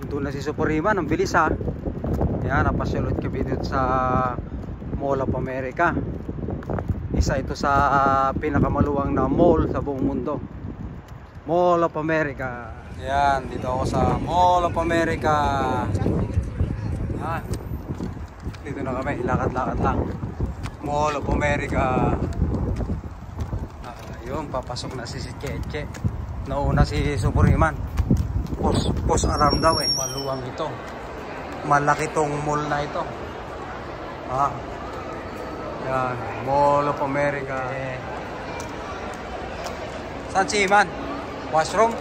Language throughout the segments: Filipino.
Doon na si Superiman, ang bilis ha. Yan, napasyal ulit kami dito sa Mall of America. Isa ito sa pinakamaluwang na mall sa buong mundo, Mall of America. Yan, dito ako sa Mall of America. Yan. Dito na kami, lakad-lakad lang. Mall of America. Ayun, papasok na si Cheche. Nauna si Superiman. Post alarm daw eh. Maluwang ito. Malaki tong mall na ito. Yan, Mall of America. Saan si Iman? Washroom?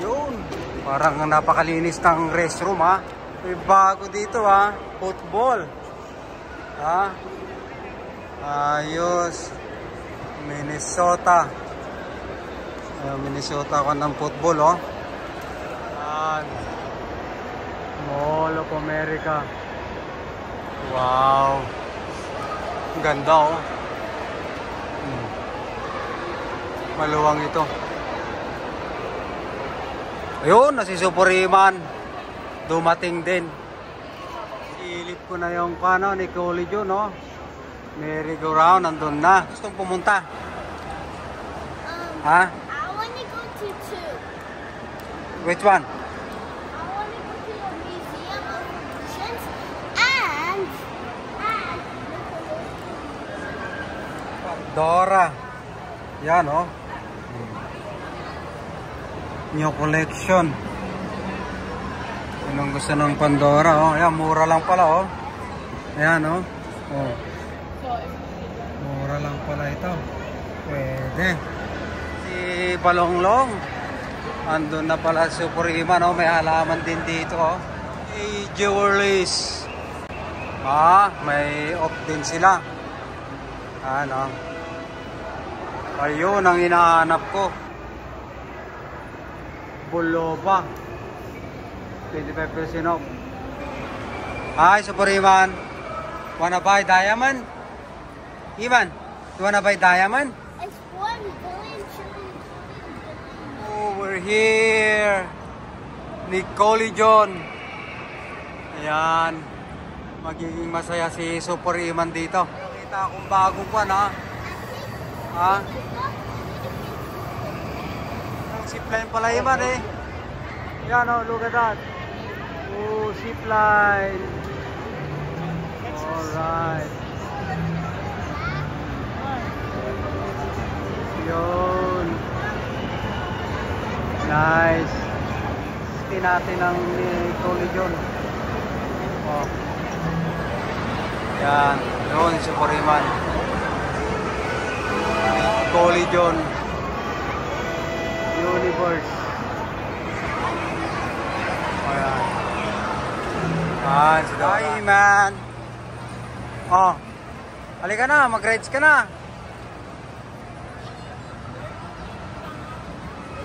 Yun. Parang napakalinis ng restroom ha. May bago dito ha. Football. Ayos. Minnesota. Minnesota ako ng football oh. Yan. Mall of America. Wow. Ganda oh. Maluwang ito. Ayun, na si Superiman. Dumating din. Silip ko na yung kano ni Collision no. Merry-go-round nandun na. Gustong pumunta? Ha? I want to go to two. Which one? I want to go to the Museum of Magicians and Pandora. Yan oh. New collection. Anong gusto ng Pandora oh. Ayan, mura lang pala oh. Ayan oh. Oh. Mura lang pala ito. Pwede. Si Balonglong. Andun na pala si Superiman oh. May halaman din dito oh. Hey, jewelries. May off din sila. Ano. Ayun ang hinahanap ko. Bulova. 25% off. Hi, Superiman. Wanna buy diamond? Ivan, you wanna buy diamond? it's $1 billion trillion. Over here. Nicole John. Ayan. Magiging masaya si Superiman dito. Nakita akong bagong pan ha. Zipline pala Ivan eh. Yan oh, look at that. Oh, zipline. Alright. Yun. Nice. Stay natin ang Collision. Oh. Yan. Yun, Superiman. Collision. Universe. Ayan. Hi, man. Oh. Halika na, mag-rides ka na.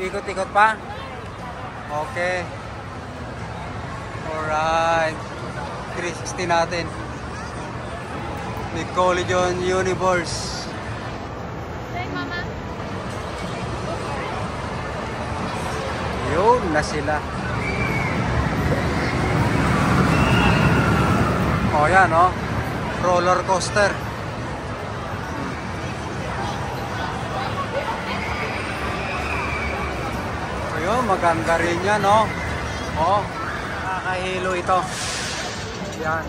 Ikot-ikot pa? Okay. Alright. 360 natin. Collision Universe. Hey, Mama. Yun na sila. Oh, yan oh. Roller coaster. Ayun, maganda rin yan oh. Oh, nakakahilo ito. Yan.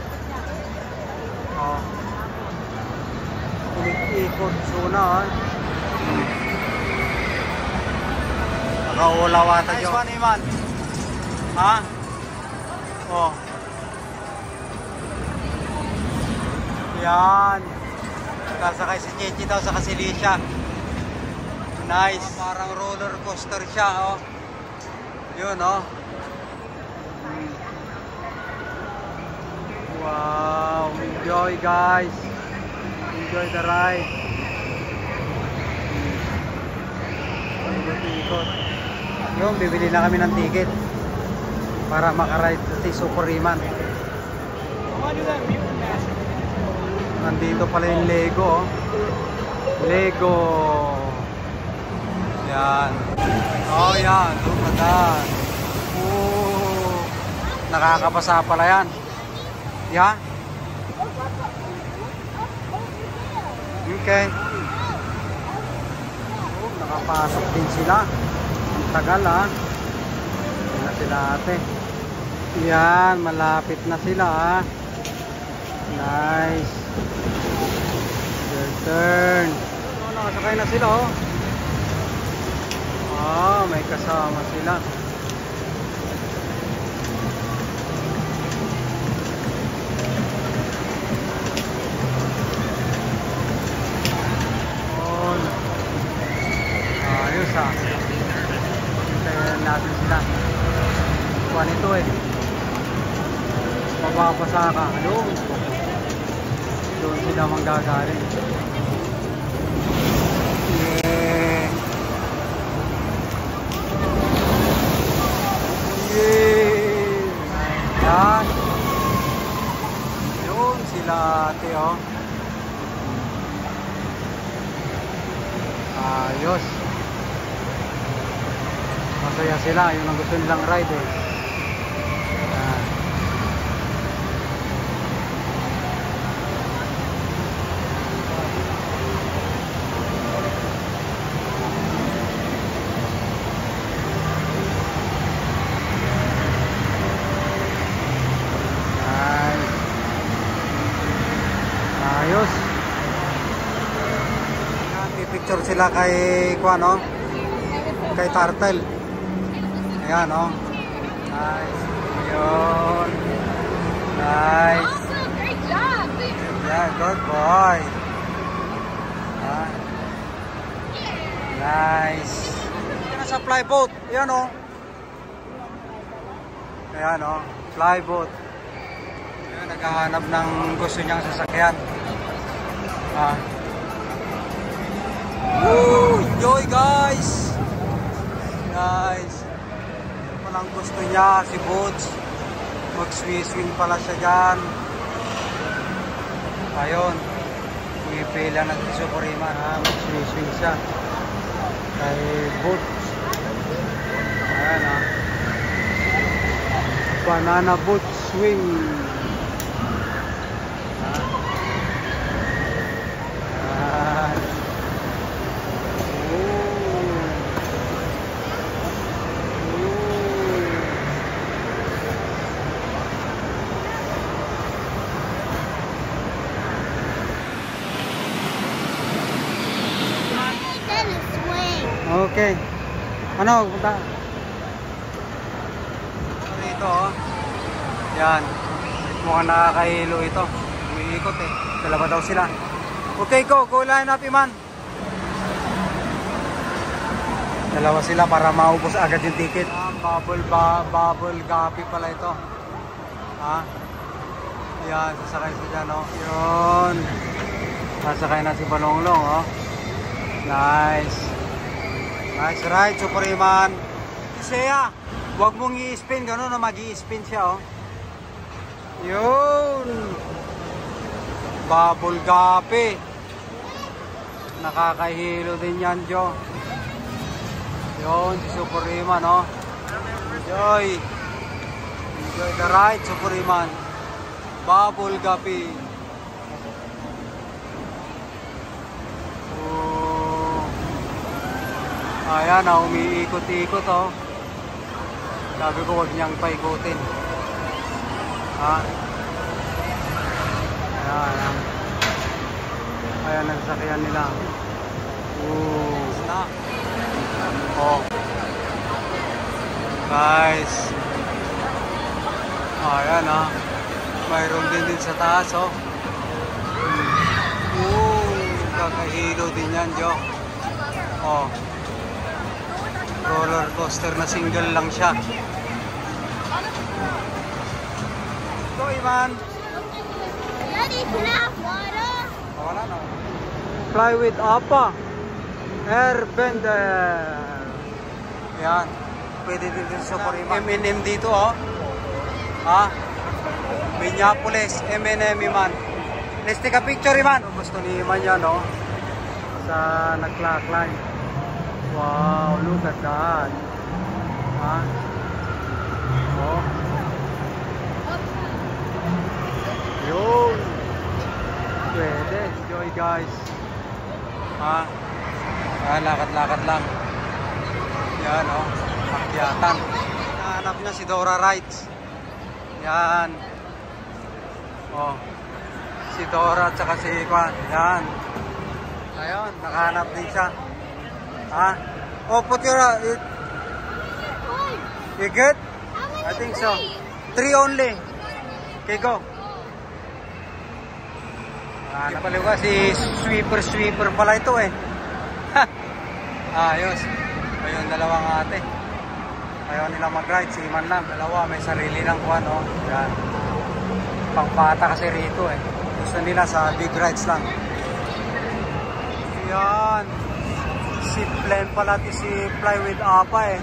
Oh. Ikot suna oh. Nakaulawata nice one, Iman. Ha? Oh. Yan. Kasakay si Cheche daw sa Kasilisya. Nice. Parang roller coaster siya, oh. Yun, oh. Wow. Enjoy, guys. Enjoy the ride. Ikot-ikot. Yung, bibili na kami ng ticket para makaride si Superiman. Nandito pala yung Lego oh. Lego. Yan. Oh, yan. Look at that. Oh. Nakakapasa pala yan. Yan. Okay. Oh, nakapasok din sila. Ang tagal ha. Yan na sila ate. Yan. Malapit na sila ha. Nice. Your turn. Oh, nakasakay na sila oh. Ah, may kasama sila. Oh, ayos ah. Hintayin natin sila. Kuhan ito eh. Mababasa ka. Doon. Doon sila manggagaling. Yeah. Yan. Yun sila ate oh. Ayos. Masaya sila. Yun ang gusto nilang ride eh. Yan. Ayos. Ayan, pipicture sila kay Kuan, no? Kay Turtle. Ayan, no? Nice. Ayun. Nice. Awesome, great job. Yeah, good boy. Nice. Ayan sa flyboat. Ayan, no? Ayan, no? Flyboat. Naghahanap ng gusto niyang sasakyan. Woo! Enjoy guys! Guys, walang gusto niya si Boots. Mag-swing pala siya dyan. Ayun. Pumipila na si Suprema ha. Mag-swing siya. Kay Boots. Ayan ha. Banana Boots swing. Okay. Ano? Punta. Dito oh. Yan. Mukhang nakakahilo ito. Umiikot eh. Dalawa daw sila. Okay, go line up, man. Dalawa sila para maubos agad yung ticket. Bubble gapi pala ito. Ha? Yan, sasakay siya dyan, oh. Yun. Sasakay na si Balonglong, oh. Nice. Nice ride, Suprema. Isaya, huwag mong i-spin, gano'n na mag-i-spin siya, oh. Yun. Bubble gapi. Nakakahilo din yan, Jo. Yun, si Suprema, no? Enjoy. Enjoy the ride, Suprema. Bubble gapi. Ayan, umiikot-ikot, oh. Sabi ko, huwag niyang paikutin. Ha? Ayan. Ayan, nagsakyan nila. Oh. Guys. Ayan, ha. Mayroon din sa taas, oh. Kakahilo din yan, Jo. Oh. Roller coaster na single lang siya. Go, Iman. Daddy, can I have water? Wala na. Fly with Appa. Airbender. Yan. Pwede din sa Suprema. M&M dito, oh. Ha? Minneapolis, M&M, Iman. Let's take a picture, Iman. Gusto ni Iman yan, oh. Sa nag-climb. Wow, look at that. Ha? Oh. Yun. Pwede. Enjoy guys. Ha? Lakad-lakad lang. Yan oh. Akyatan. Nahanap niya si Dora Rides. Yan. Oh. Si Dora at saka si Kwan. Yan. Ayun. Nakahanap din siya. Ha? Oh, put your... You good? I think so. 3 only. Okay, go. Napaliw ka si sweeper pala ito eh. Ayos. Ayun, dalawang ate. Ayaw nila mag-ride. Si Iman lang. Dalawa, may sarili ng kuwan, oh. Yan. Pangpata kasi rito eh. Gusto nila sa big rides lang. Yan. Si Plan pala si Fly with Apa eh.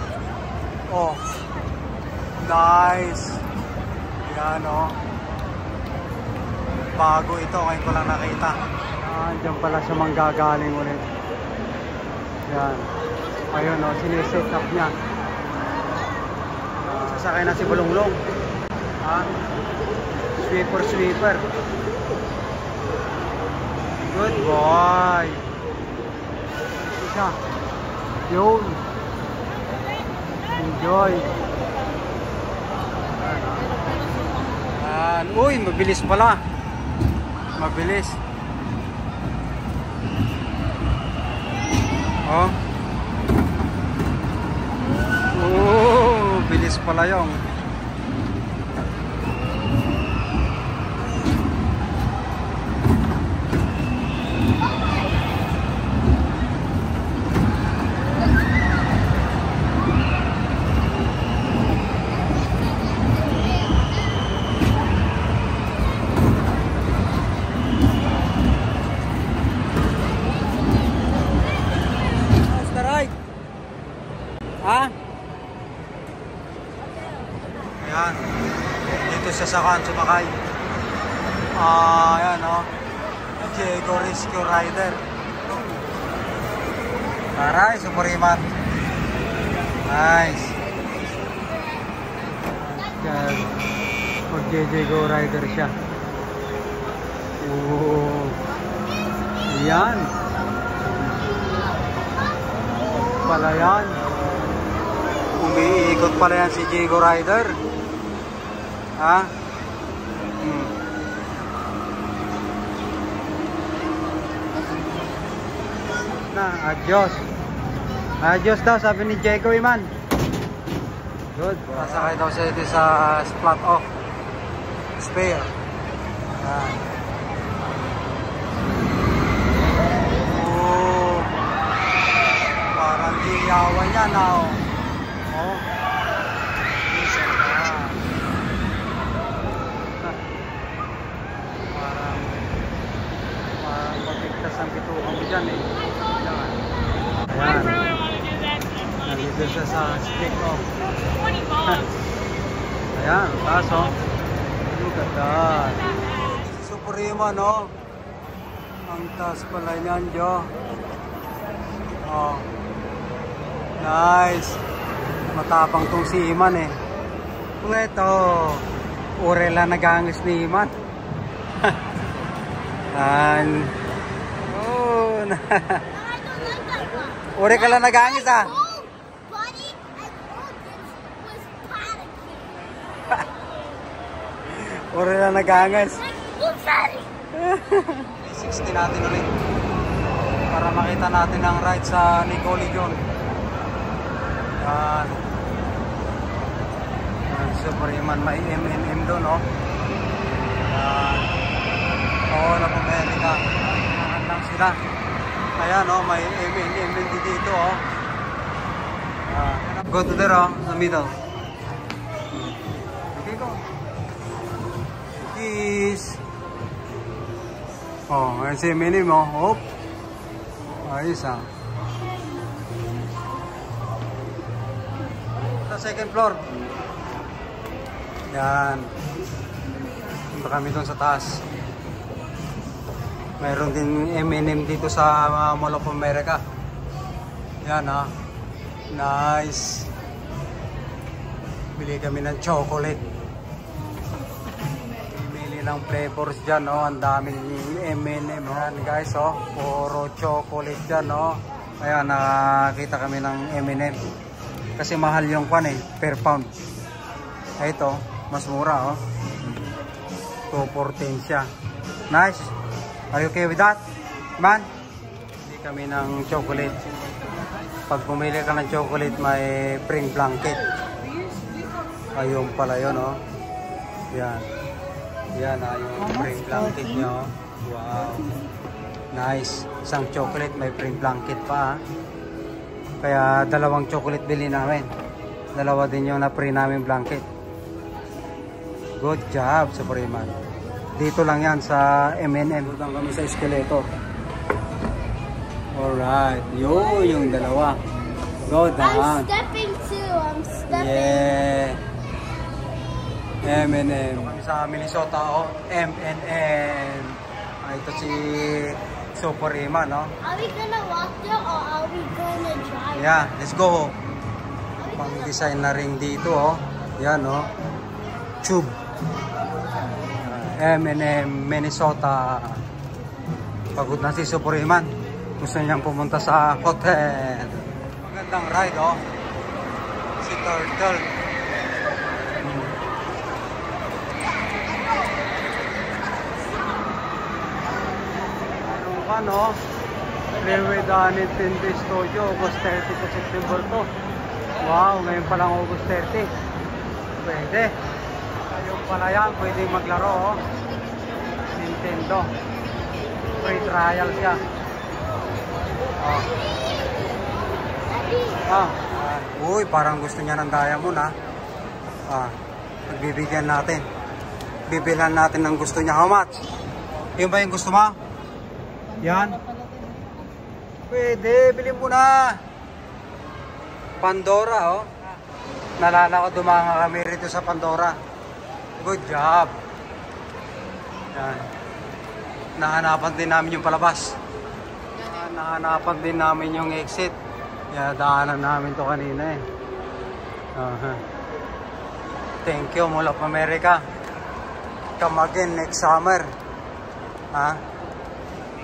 Oh. Nice. Yan oh. Bago ito. Ngayon ko lang nakita. Yan. Diyan pala siya manggagaling ulit. Yan. Ayun oh. Siniset up niya. Sasakay na si Balonglong. Ha? Sweeper. Good boy. Siya. Yun. Enjoy. Uy, mabilis pala. Mabilis. Oh. Oh, bilis pala yung. Ha? Ayan. Dito siya sa kan, sumakay. Ayan o. Diego Rescue Rider. Taray, Superiman. Nice. Ayan. Mag-Diego Rider siya. Oh. Ayan. Pala yan. Umiikot pala yan si Diego Rider. Ha? Na, adios. Adios daw, sabi ni Diego Iman. Good. Nasakay daw siya dito sa splat off. Spare. Oh. Parang liyawan yan na oh. Oh. Parang mabigtas ang bitukan mo dyan eh. Ayan. Nandito siya sa stick off. Ayan, taas oh. Look at that. Suprema no. Ang taas pala niyan, Jo. Oh. Nice. Matapang tong si Iman eh. Kung ito, ure lang nagangis ni Iman. Oh, ure ka lang nagangis ah. Ure lang nagangis. 60 natin ulit. Para makita natin ang ride sa Nicole John. Yan. Superiman, may M&M doon, oh. Yan. Oo, Amerika. Nahan lang sila. Ayan, oh, may M&M dito, oh. Go to there, oh, the middle. Okay, go. Cheese. Oh, ayan si M&M, oh. Hop. Ayos, ah. Second floor. Yan. Punta kami doon sa taas. Mayroon din M&M dito sa Mall of America. Yan ha. Nice. Bili kami ng chocolate. Bili ng flavors dyan, oh. Ang daming M&M. Ayan guys, oh. Puro chocolate dyan, oh. Ayan, nakakita kami ng M&M. Kasi mahal yung kwan eh, per pound. Ito, mas mura, oh. 214 siya. Nice. Are you okay with that? Man? Bili kami ng chocolate. Pag pumili ka ng chocolate, may spring blanket. Ayun pala yun, oh. Yan. Yan, yung spring blanket niya, oh. Wow. Nice. Isang chocolate, may spring blanket pa, ha. Kaya dalawang chocolate bili namin. Dalawa din yung na-free namin blanket. Good job, Supreman. Dito lang yan sa M&M. Dito kami sa escalator. Alright. Yun yung dalawa. Go down. I'm stepping too. I'm stepping. Yeah. M&M. Sa Minnesota, oh. M&M. Ito si Supreman, no? Are we gonna walk there or are we gonna drive? Yeah, let's go. Pang-design na rin dito, oh. Yan, oh. Tube. M&M, Minnesota. Pagod na si Supreman. Gusto niyang pumunta sa hotel. Magandang ride, oh. Si Turtle. Ano? Play with the Nintendo Studio, August 30 to September 2. Wow, ngayon pa lang August 30. Pwede. Ayun pala yan, pwede maglaro, oh. Nintendo. Free trial siya. Oh. Uy, parang gusto niya ng diamond, ha. Pagbibigyan natin. Bibilhan natin ng gusto niya. How much? Yun ba yung gusto mo? Yan. Pwede, bilhin mo na. Pandora, oh. Nalala ko, dumanga kami rito sa Pandora. Good job. Yan. Nahanapan din namin yung palabas. Nahanapan din namin yung exit. Kaya daanan namin to kanina, eh. Thank you, Mall of America. Come again next summer. Ha?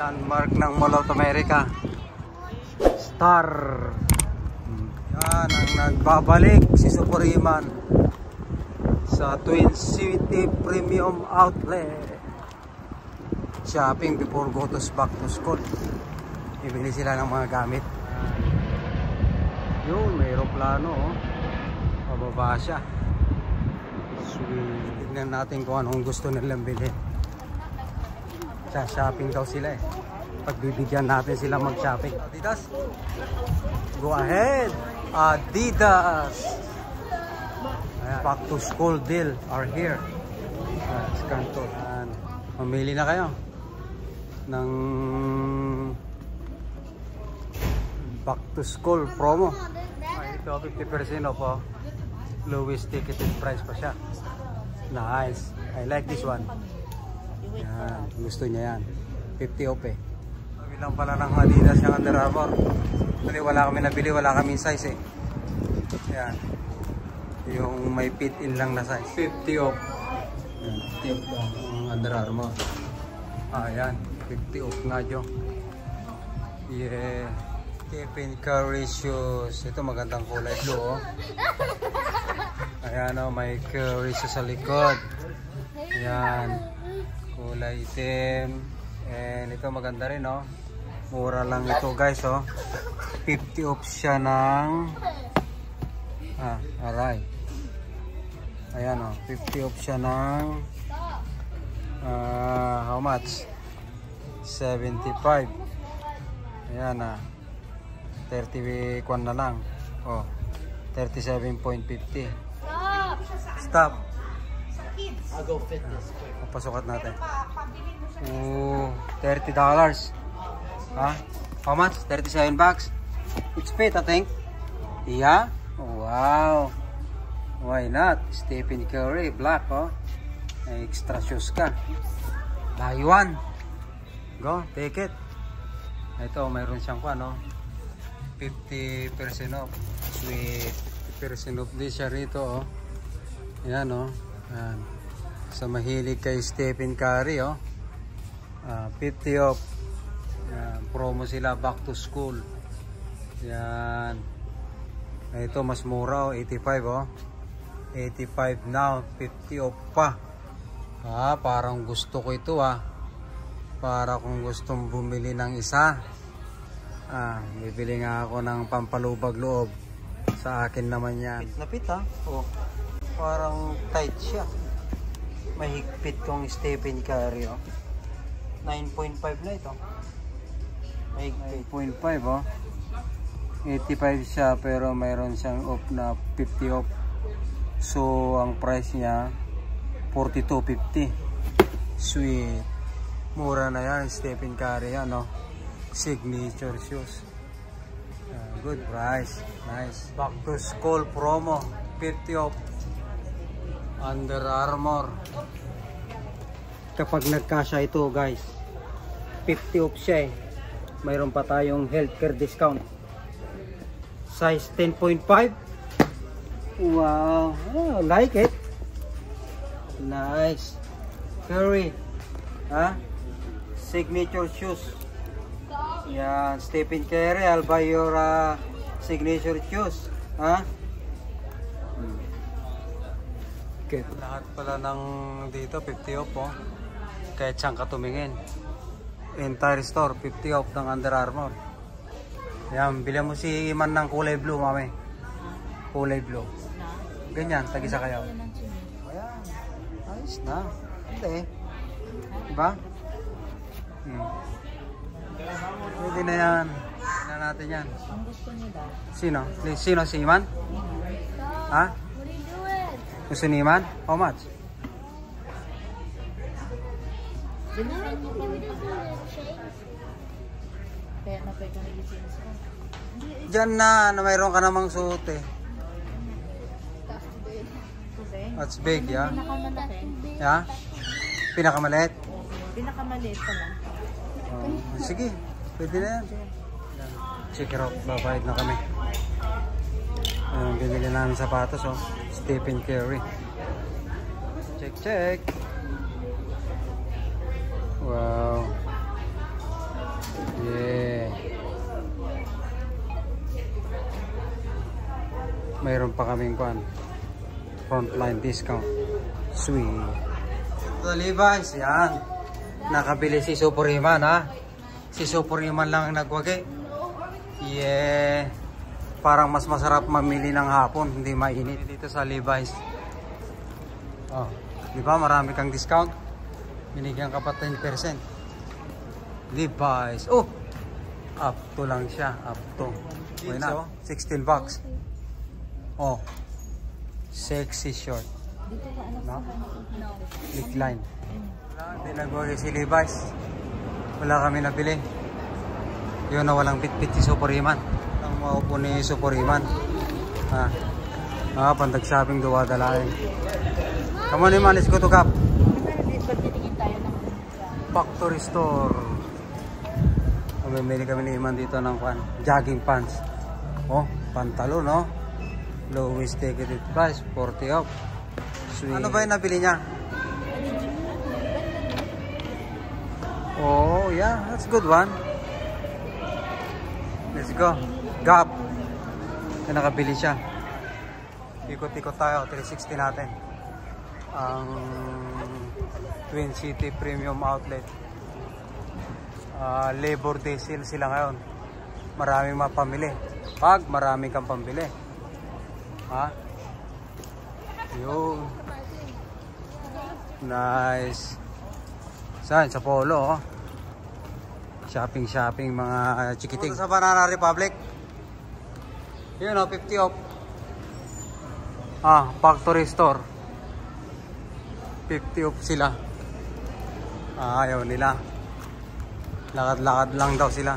Landmark ng Mall of America. Star. Yan ang nagbabalik si Supreman sa Twin City Premium Outlet. Shopping before go to back to school. Ibili sila ng mga gamit. Yun, may aeroplano, oh. Pababa siya. Sweet. Tignan natin kung anong gusto nilang bilhin. Sa shopping daw sila, eh. Pagbibigyan natin sila mag-shopping. Adidas, go ahead. Adidas. Ayan. Back to school deal are here. Scanto. Mamili na kayo ng back to school promo. Ito 50% off, oh. Lowest ticketed price pa siya. Nice. I like this one. Yan, gusto niya yan. 50 off, eh. Sabi lang pala ng Adidas yung Under Armour. Kasi wala kami nabili, wala kami size, eh. Yan. Yung may fit in lang na size. 50 off. Yan, 50 off lang ang Under Armour. Yan. 50 off nga, Jo. Yeah. Stephen Curry shoes. Ito magandang kulay blue, oh. Ayan, oh, may Curry sa likod. Ayan. Kulay itim. And ito maganda rin, oh. Mura lang ito, guys, oh. 50 off siya ng aray. Ayan, oh. 50 off siya ng how much? 75. Ayan, 30 kwan na lang. Oh. 37.50. Stop. I'll go fit this quick. Pasukat natin. $30. Ha? How much? 37 bucks? It's fit, I think. Yeah? Wow. Why not? Stephen Curry, black, oh. Extra shoes ka. Buy one. Go, take it. Ito, mayroon siyang ano. 50% off. Sweet. 50% off din siya rito, oh. Ayan, oh. Ayan. Sa mahilig kay Stephen Curry, oh. 50 off. Ayan. Promo sila back to school. Ayan. Ito mas mura, oh. 85, oh. 85 now. 50 off pa. Parang gusto ko ito, para kung gustong bumili ng isa. Bibili nga ako ng pampalubag loob. Sa akin naman yan. Pit na pit, oh. Parang tight siya. Mahigpit kong Stephen Curry, oh. 9.5 na ito. Mahigpit. 9.5, oh. 85 siya pero mayroon siyang off na 50 off. So ang price niya 42.50. Sweet. Mura na yan, Stephen Curry, ano? Signature shoes. Good price. Nice. Back to school promo. 50 off. Under Armour. Kapag nagkasya ito, guys, 50 off siya, eh. Mayroon pa tayong healthcare discount. Size 10.5. Wow. Oh, like it. Nice. Curry. Signature shoes. Yan, Stephen Curry, I'll buy your signature shoes. Okay. Lahat pala ng dito 50 off, oh. Kahit saan ka tumingin. Entire store 50 off ng Under Armour. Yan, bilhan mo si Iman ng kulay blue, mami. Kulay blue. Ganyan, tag-isa kayo. Ayan. Ayos na. Hindi. Diba? Pwede na yan. Pwede na natin yan. Ang gusto niyo daw. Sino? Sino? Si Iman? What are you doing? Gusto ni Iman? How much? Kaya na pwede kang nag-isin sa Diyan na mayroon ka namang suot, eh. That's big, yeah? pinakamalaki. Yeah? Pinakamaliit? Pinakamaliit pa lang. Sige, pwede na yan. Check it out, babayad na kami. Binili namin sapatos, oh. Stephen Curry. Check, check. Wow. Yeah. Mayroon pa kaming frontline discount. Sweet. Ito, Levi's, yan. Nakabili si Superiman, si Superiman lang nagwagi. Yeah. Parang mas masarap mamili ng hapon, hindi mainit. Dito sa Levi's. Oh, di ba marami kang discount? Binigyan ka pa 10%. Levi's. Oh, up to lang siya, up to. Why not? 16 bucks. Oh, sexy short. Dito ka anak No? No. Neckline. Hindi nagwagi si Levi's. Wala kami nabili. Yun na walang bit-bit si Superiman. Ang maupo ni Superiman. Pandag shopping duwadalain. Come on, Iman, let's go to Cap. Pagtitingin tayo ng Factory store. Mamimili kami ni Iman dito ng jogging pants. Oh, pantalon, no? Lowest ticketed price, 40 off. Sweet. Ano ba yung nabili niya? Oh, yeah, that's a good one. Let's go. Gap. Kaya nakabili siya. Ikot-ikot tayo, 360 natin. Ang Twin City Premium Outlet. Labor Day sale sila ngayon. Maraming mapamili. Pag marami kang pambili. Yun. Nice. Saan? Sa Polo, oh. Shopping mga chikiting. Sa Banana Republic. Yun, oh, 50 off. Factory store. 50 off sila. Ayaw nila. Lakad-lakad lang daw sila.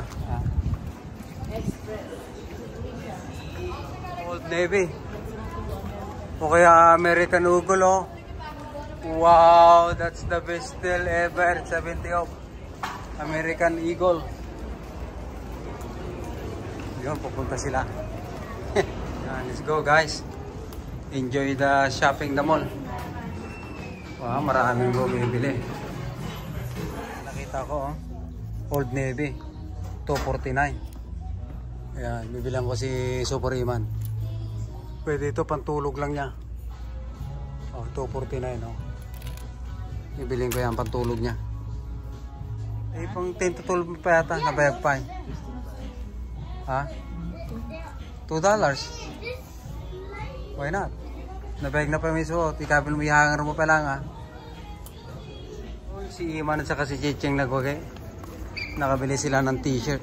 Old Navy. O kaya American Eagle, oh. Wow, that's the best deal ever. 70 off. American Eagle. Yun, pupunta sila. Let's go guys. Enjoy the shopping the mall. Wow, maraming bumibili. Nakita ko, Old Navy, 249. Ayan, bibilang ko si Super Iman. Pwede ito, pantulog lang niya. 249, bibiling ko yan, pantulog niya. Pang 10 to 12 pa yata, nabayag pa. Ha? $2? Why not? Nabayag na pa may suot. Ikabil mo ihangar mo pa lang, ha? Si Iman at saka si Chicheng nagwagay. Nakabili sila ng t-shirt.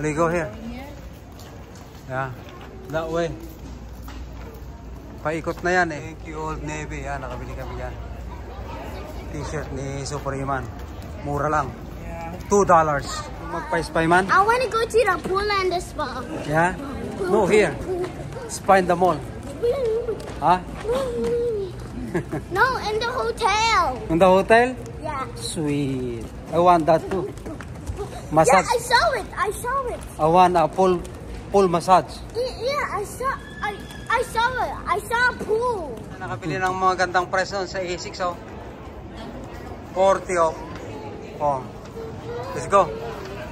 Let's go here. Yeah, that way. Paikot na yan eh. Thank you, Old Navy. Yan, nakabili kami yan. T-shirt ni Super Iman. Mura lang. $2. Magpa-spy man? I want to go to the pool and the spa. Yeah? No, here. Spy in the mall. Huh? No, in the hotel. In the hotel? Yeah. Sweet. I want that too. Yeah, Massage. I saw it. I saw it. I want a pool massage. Yeah, I saw it. I saw a pool. Nakabili ng mga gandang price nun sa A6, 40 off. Let's go.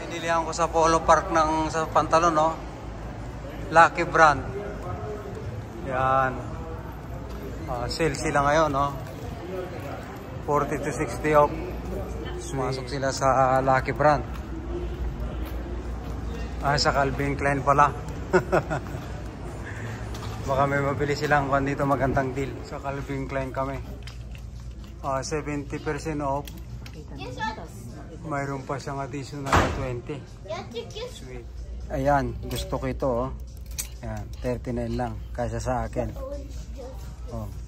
Pinilihan ko sa Polo Park ng sa pantalon, Lucky Brand. Yan. Sale sila ngayon, 40 to 60 off. Sumasok sila sa Lucky Brand. Sa Calvin Klein pala. Baka may mabili silang dito magandang deal. Sa Calvin Klein kami. 70% off. Mayroon pa siyang additional na 20. Sweet. Ayan, gusto ko ito, Ayan, 39 lang. Kaysa sa akin.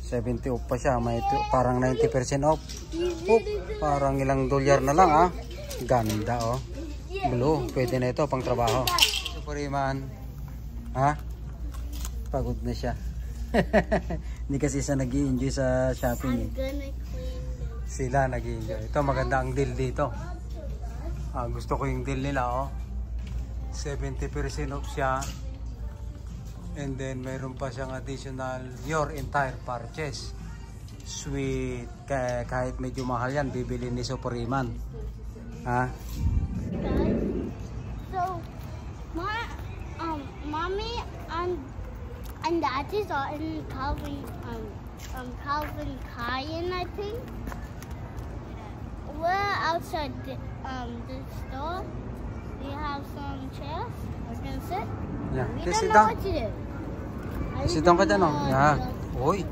70 off pa siya. May parang 90% off. Parang ilang dolyar na lang, Ganda, Blue. Pwede na ito pang trabaho. Super Iman. Pagod na siya. Hindi kasi siya nag-i-enjoy sa shopping. Sila nag-i-enjoy. Ito maganda ang deal dito. Gusto ko yung deal nila, 70% off siya. And then mayroon pa siyang additional your entire purchase. Sweet. Kahit medyo mahal yan, bibili ni Super Iman. So, mommy and daddy's are in Calvin Klein, I think. We're outside the store. We have some chairs. We're gonna sit. Yeah. We Okay, don't sit know down. what to do. Sit down ka dyan, Yeah. Uy.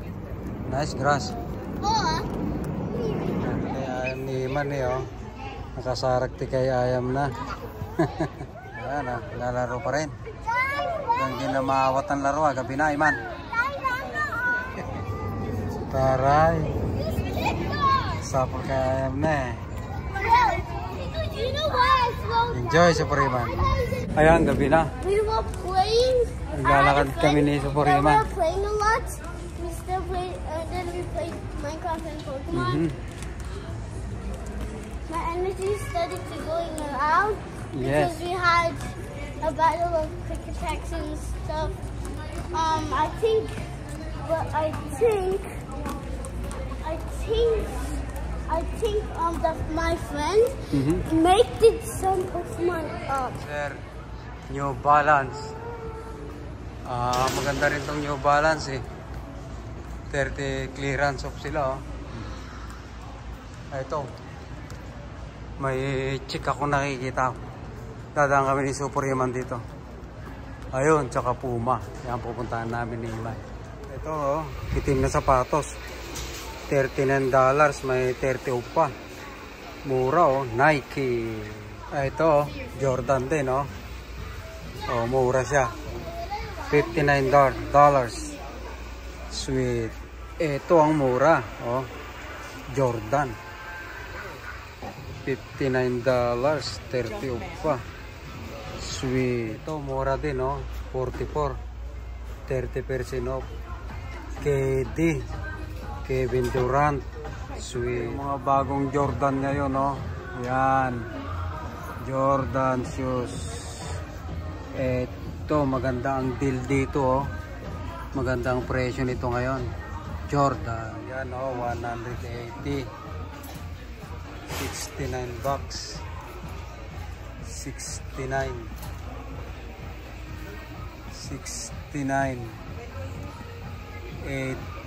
Nice grass. Or Kaya ni Iman nakasaragti kay Ayam na. Ayan, lalaro pa rin. Hindi na maawat ang laro, gabi na, Iman. Taray. Sapol kay Ayam na Enjoy, Super Iman. Ayan, gabi na. We were playing. Naglalakad kami ni Super Iman. We were playing a lot. We still played, and then we played Minecraft and Pokemon. My energy started to going around because we had a battle of quick attacks and stuff. I think my friend made it some of my Sir, New Balance. Maganda rin tong New Balance 30 clearance off sila Ito. May chick ako nakikita. Dadaan kami ni Super Iman dito. Ayun, tsaka Puma. Yan pupuntahan namin ni Iman. Ito itim na sapatos. $39, may 30 off pa. Mura Nike. Ito Jordan din mura siya. $59. Sweet. Ito ang mura Jordan. $59, 30 off pa. Sweet. Ito mura din 44. 30% off. KD. Kevin Durant. Sweet. Mga bagong Jordan ngayon Yan. Jordan shoes. Ito, maganda ang deal dito oh. Maganda ang presyo nito ngayon. Jordan, yan oh, 180. 69 bucks. 69. 69.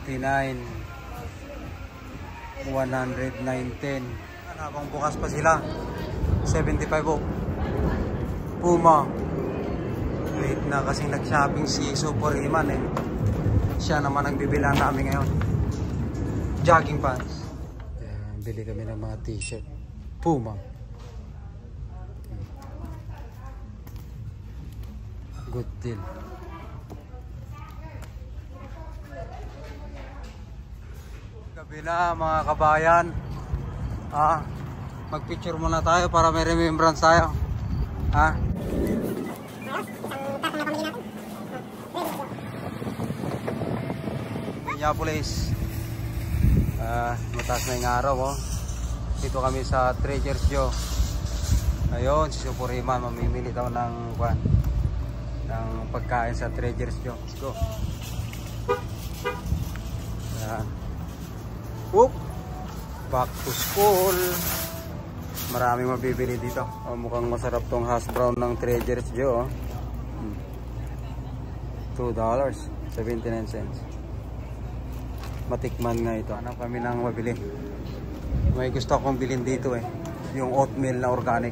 89. 119. Habang bukas pa sila. 75 oh. Puma. Late na kasi nag-shopping si Super Iman eh. Siya naman ang bibilang namin ngayon. Jogging pants. Ayan, bili kami ng mga t-shirt. Puma. Good deal. Gabi na mga kabayan. Mag-picture muna tayo para may remembrance tayo. Minneapolis. Mataas na yung araw oh. Dito kami sa Trader's Joe. Ayun, si Super Iman mamimili daw ng pagkain sa Trader's Joe. Let's go. Ayan. Whoop! Back to school. Maraming mabibili dito. Mukhang masarap tong hash brown ng Trader's Joe. $2.79. Matikman nga ito. Hanap kami ng mabili. May gusto akong bilhin dito eh. Yung oatmeal na organic.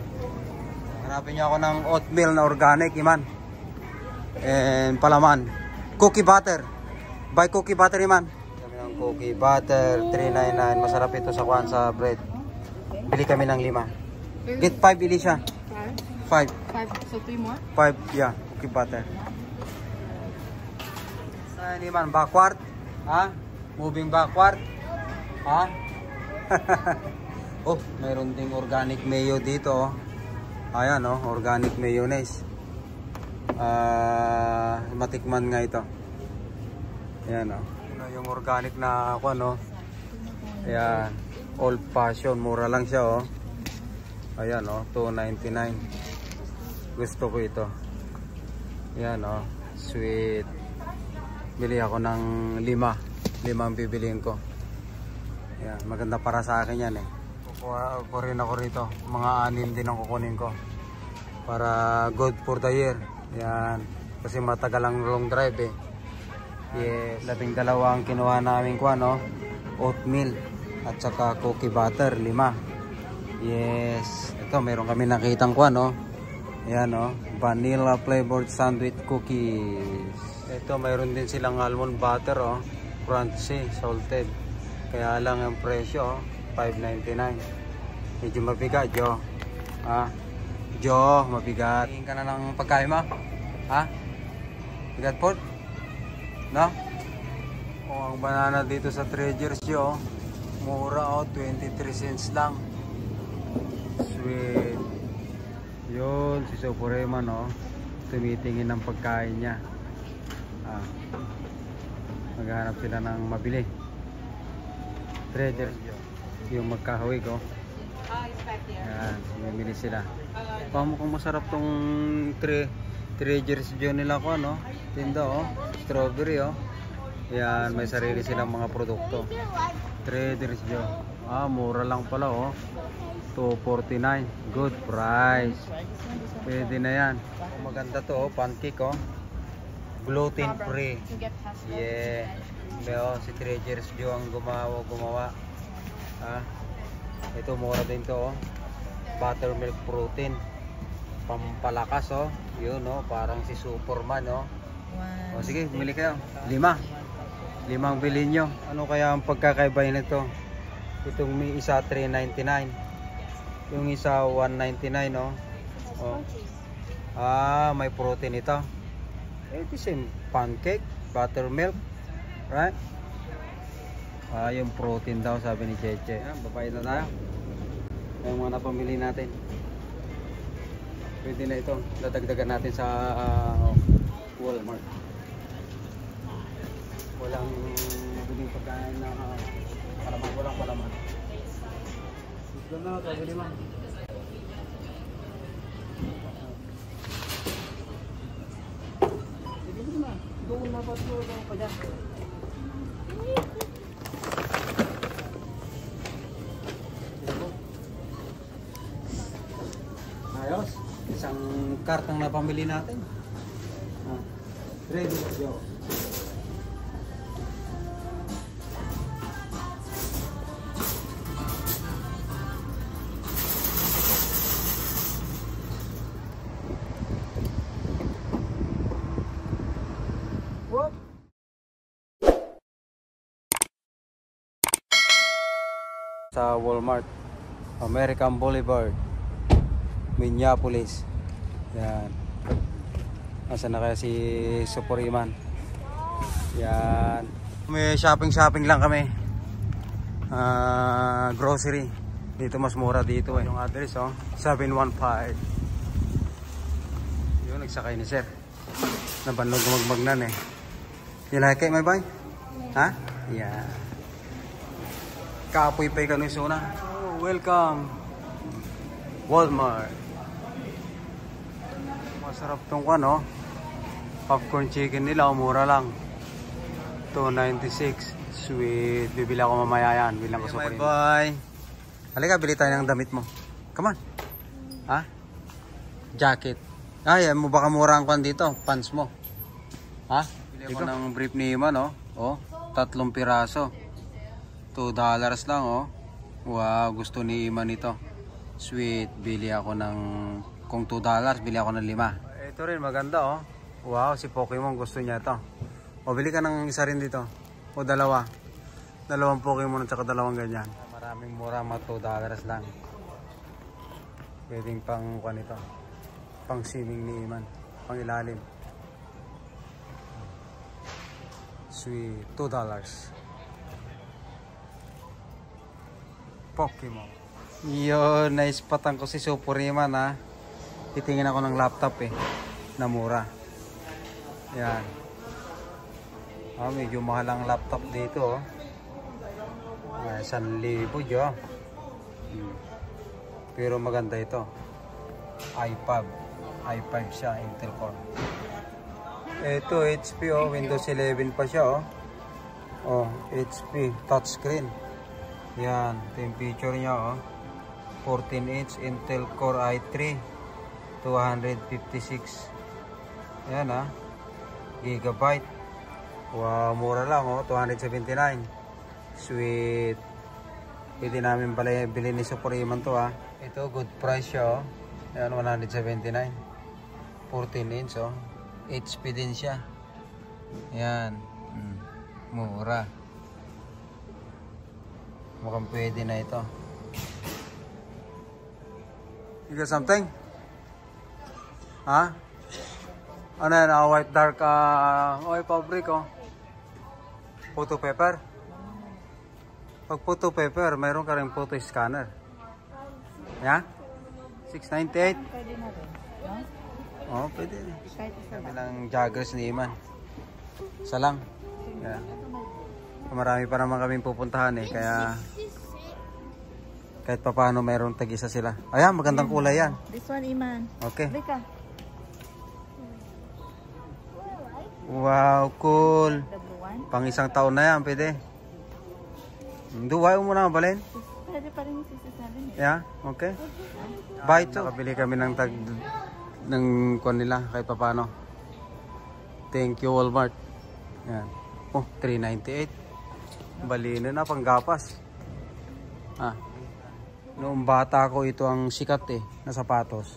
Hanapin niyo ako ng oatmeal na organic, Iman. And palaman. Cookie butter. Buy cookie butter, Iman. Kami ng cookie butter. $3.99. Masarap ito sa kuhan sa bread. Bili kami ng 5. Get 5, Elisha. 5. So 3 more? 5, yeah. Cookie butter. Ayan, Iman. Backward. Moving backward. Oh, mayroon ding organic mayo dito. Ayan, oh. Organic mayonnaise. Matikman nga ito. Ayan, oh. Yung organic na ako, no? Ayan. Old fashion. Mura lang siya, oh. Ayan, oh. $2.99. Gusto ko ito. Ayan, oh. Sweet. Bili ako ng 5 ang bibiliin ko. Ayan. Maganda para sa akin yan, eh. Kukuha ko rin ako rito. Mga 6 din ang kukunin ko. Para good for the year. Ayan. Kasi matagal ang long drive, eh. Yes. 12 ang kinuha namin ko, no? Oatmeal. At saka cookie butter, 5. Yes. Ito, meron kami nakitang kuha, no? Ayan, no? Vanilla flavored sandwich cookies. Ito, mayroon din silang almond butter, oh. Crunchy, salted. Kaya lang ang presyo, oh. $5.99. Medyo mabigat, Jo. Jo, mabigat. Tingin ka na ng pagkain mo? Bigat po? No? Oh, ang banana dito sa Trader's Joe, mura, oh. 23 cents lang. Sweet. Yun, si Super Iman, oh. Tumitingin ng pagkain niya. Maghanap sila ng mabili. Trader's Joe. Yung magkahawig, oh. Ayan, mamili sila. Mukhang masarap tong Trader's Joe nila ko, no? Tinda, oh. Strawberry, oh. Ayan, may sarili silang mga produkto. Trader's Joe. Mura lang pala, oh. $2.49. Good price. Pwede na yan. Maganda to, oh. Pancake, oh. Gluten free. Yeah. Pero si Trader's Joe ang gumawa. Ito mura din to, oh. Buttermilk protein. Pampalakas, oh. Yun, oh, parang si Superman, oh. Wow. Sige, bumili kayo. 5 ang bilhin nyo. Ano kaya ang pagkakaiba nito? Itong may isa $3.99. Yung isa $1.99, oh. May protein ito. The same pancake, buttermilk, right? Yung protein daw, sabi ni Cheche. Babayad na tayo. Yung mga napamili natin. Pwede na ito. Dadagdagan natin sa Walmart. Walang mabiling pagkain na palaman. Walang palaman. Ito na, kabili man. Ayos. Isang kartang napamili natin. Ready to go. Sa Walmart, American Boulevard, Minneapolis. Yan. Nasaan na kaya si Superiman? Yan. May shopping lang kami. Grocery. Dito mas mura dito eh. Yung address 715. Yun, nagsakay ni sir. Nabanlog magmagnan eh. You like it, my boy? Ha? Yeah. Kapoy pa yung suna. Oh, welcome. Walmart. Masarap tong popcorn chicken nila, mura lang. $2.96. Sweet. Bibili ako mamaya yan. Bilang ko sa bye. Halika, bili tayo ng damit mo. Come on. Ha? Jacket. Ay, mo baka mura ang kwan dito. Pants mo. Ha? Bili ako ng brief ni Iman, 3 piraso. $2 lang, Wow, gusto ni Iman ito. Sweet. Bili ako ng, kung $2, bili ako ng 5. Ito rin, maganda, Wow, si Pokemon gusto niya ito. O, bili ka ng isa rin dito. O, dalawa. Dalawang Pokemon at saka dalawang ganyan. Maraming mura, mga $2 lang. Pwedeng pang kuan ito. Pang swimming ni Iman. Pang ilalim. Sweet. $2. Pokemon. Yun, naispatan ko si Superiman, Titingin ako ng laptop na mura. Yan. Medyo mahal ang laptop dito, 1,000 jo. Pero maganda ito. i5 siya, Intel Core. Ito HP, Windows 11 pa siya, HP touchscreen. Yan, ito yung picture niya, 14-inch Intel Core i3 256 yan, gigabyte. Wow, mura lang, $279. Sweet. Pwede namin pala bilhin ni Superiman to, Ito, good price siya, yan, $179. 14-inch, HP din siya. Yan, mura. Mukhang pwede na ito. You got something? Ha? Ano yan? White dark fabric, Photo paper. Pag photo paper, mayroon ka rin photo scanner. Yeah? $6.98. Pwede na rin. Pwede. Sabi lang joggers ni Iman. Isa lang. Yeah. Marami pa naman kaming pupuntahan kaya kahit pa paano mayroong tag-isa sila. Ayan, magandang kulay yan. This one, Iman. Okay. Rika. Wow, cool. The blue one. Pang isang taon na yan, pwede. Duway mo na, balin? Pwede pa rin 67. Yeah, okay. Buy ito. Nakabili kami ng ng kuwan nila kahit pa paano. Thank you, Walmart. Yan. $3.98. Balino na, panggapas. Noong bata ko, ito ang sikat na sapatos.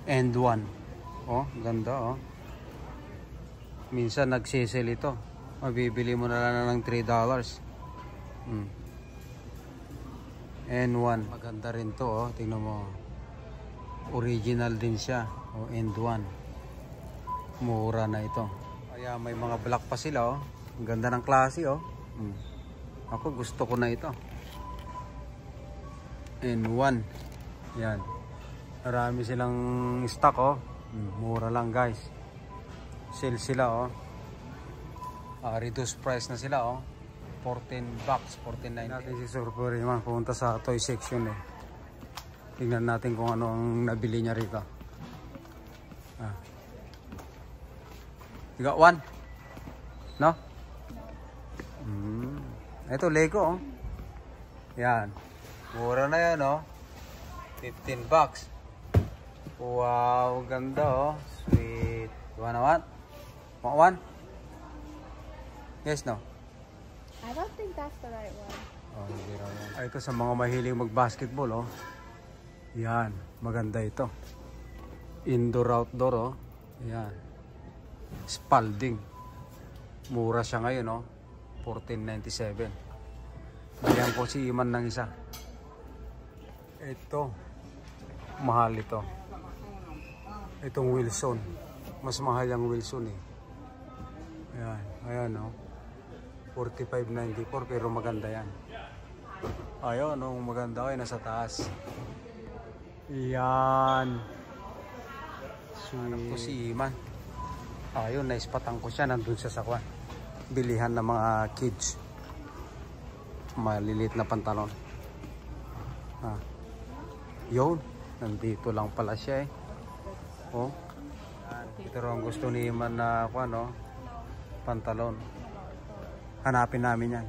And one. Ganda, Minsan nagsisel ito. Mabibili mo na lang ng $3. N1. Maganda rin to, tingnan mo. Original din siya. N1. Mura na ito. Kaya may mga black pa sila, Ang ganda ng klase, Ako gusto ko na ito. N1. Yan. Marami silang stock, Mura lang, guys. Sale sila, reduced price na sila, $14, $14.99. Natin si Superiman pumunta sa toy section, Tingnan natin kung ano ang nabili niya rito. You got one? No? Ito, Lego, oh. Yan. Mura na yan, oh. 15 bucks. Wow, ganda, oh. Sweet. You wanna what? Want one? Yes, no? I don't think that's the right one. Oh, hindi raw yan. Ay, ito sa mga mahilig mag-basketball, oh. Yan. Maganda ito. Indoor-outdoor, oh. Yan. Spalding. Mura siya ngayon, oh. $14.97. Bigyan ko si Iman ng isa. Ito. Mahal ito. Itong Wilson. Mas mahal yung Wilson, eh. Ayan. Ayan, oh. $45.94 pero maganda yan. Ayun, oh. Maganda ko. Nasa taas. Yan. Sweet. Ito si Iman. Ayun, naispatan ko siya. Nandun siya sa kwan. Bilihan ng mga kids. Maliliit na pantalon. Yun. Nandito lang pala siya, eh. Oh. Ito rin ang gusto ni Iman na no? Pantalon. Hanapin namin yan.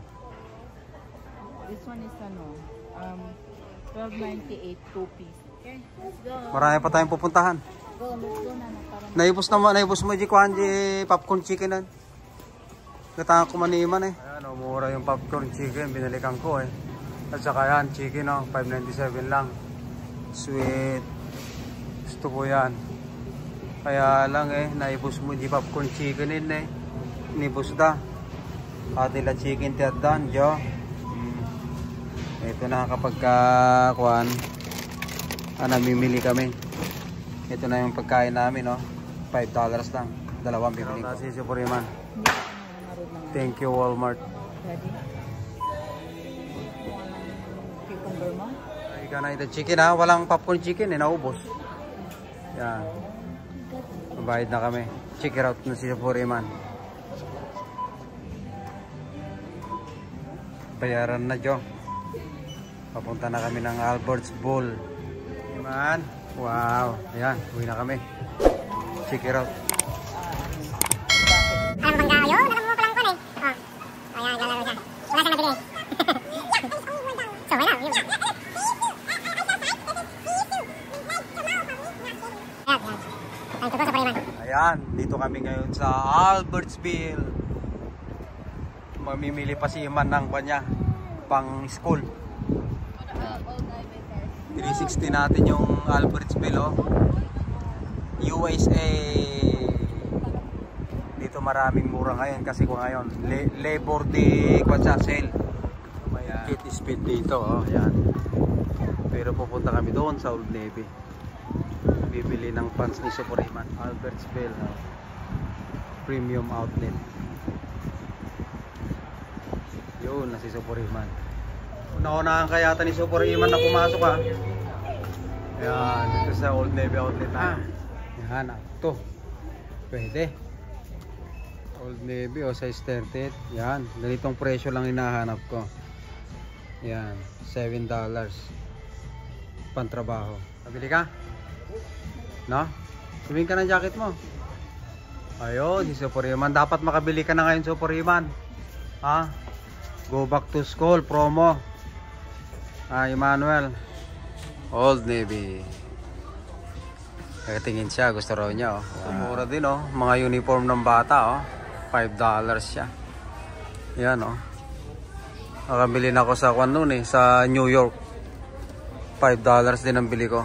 This one is $12.98 2-piece. Okay, let's go. Marami pa tayong pupuntahan. Go, let's go na. Naibos mo Jikwan, popcorn chicken nan. Katanga ko man ni Iman, eh. Ayan, mura yung popcorn chicken. Binalikan ko, eh. At saka yan, chicken, oh. $5.97 lang. Sweet. Gusto ko yan. Kaya lang, eh. Naibos mo di popcorn chicken in, eh. Nibos da. Atila chicken tiyadan, jo. Ito na kapag kuhan. Namimili kami. Ito na yung pagkain namin, oh. $5 lang. Dalawang bibili ko. Si Superiman. Thank you, Walmart. Ready? Cucumber mo? Ay, ganay ito chicken, ha. Walang popcorn chicken, eh. Naubos. Yan. Mabayad na kami. Check it out na si Superiman. Bayaran na, Jo. Papunta na kami ng Albert's Bowl. Iman. Wow. Ayan. Uwi na kami. Check it out. Alam bangga yun? Alam mo palang ko na, eh. Ayan, lalaro siya. Wala siya nabili. So, wala. Yun. Ay, tuto sa Pariman. Ayan. Dito kami ngayon sa Albertsville. Mamimili pa si Iman ng kanya. Pang school. 360 natin yung Albertsville, oh. USA. Dito maraming mura ngayon kasi kung ngayon Labor Day sale. May kit speed dito, oh. Ayan. Pero pupunta kami doon sa Old Navy. Bibili ng pants ni Superiman. Albertsville, oh. Premium outlet. Yun na si Superiman. Una-unahan kaya ni Superiman na pumasok, ha. Ayan, dito sa Old Navy outlet, ha. Yan, ito. Pwede. Old Navy, o size 38. Yan, ganitong presyo lang hinahanap ko. Yan, $7. Pantrabaho. Pabili ka? No? Sabihin ka ng jacket mo. Ayun, si Superiman. Dapat makabili ka na ngayon, Superiman. Ha? Go back to school, promo. Emmanuel. Old Navy. Tingin siya, gusto raw niya, oh. Wow. Mura din, oh. Mga uniform ng bata, oh. $5 siya. Yan, oh. Nakabili na ako sa kwan noon, eh, sa New York. $5 din ang bili ko.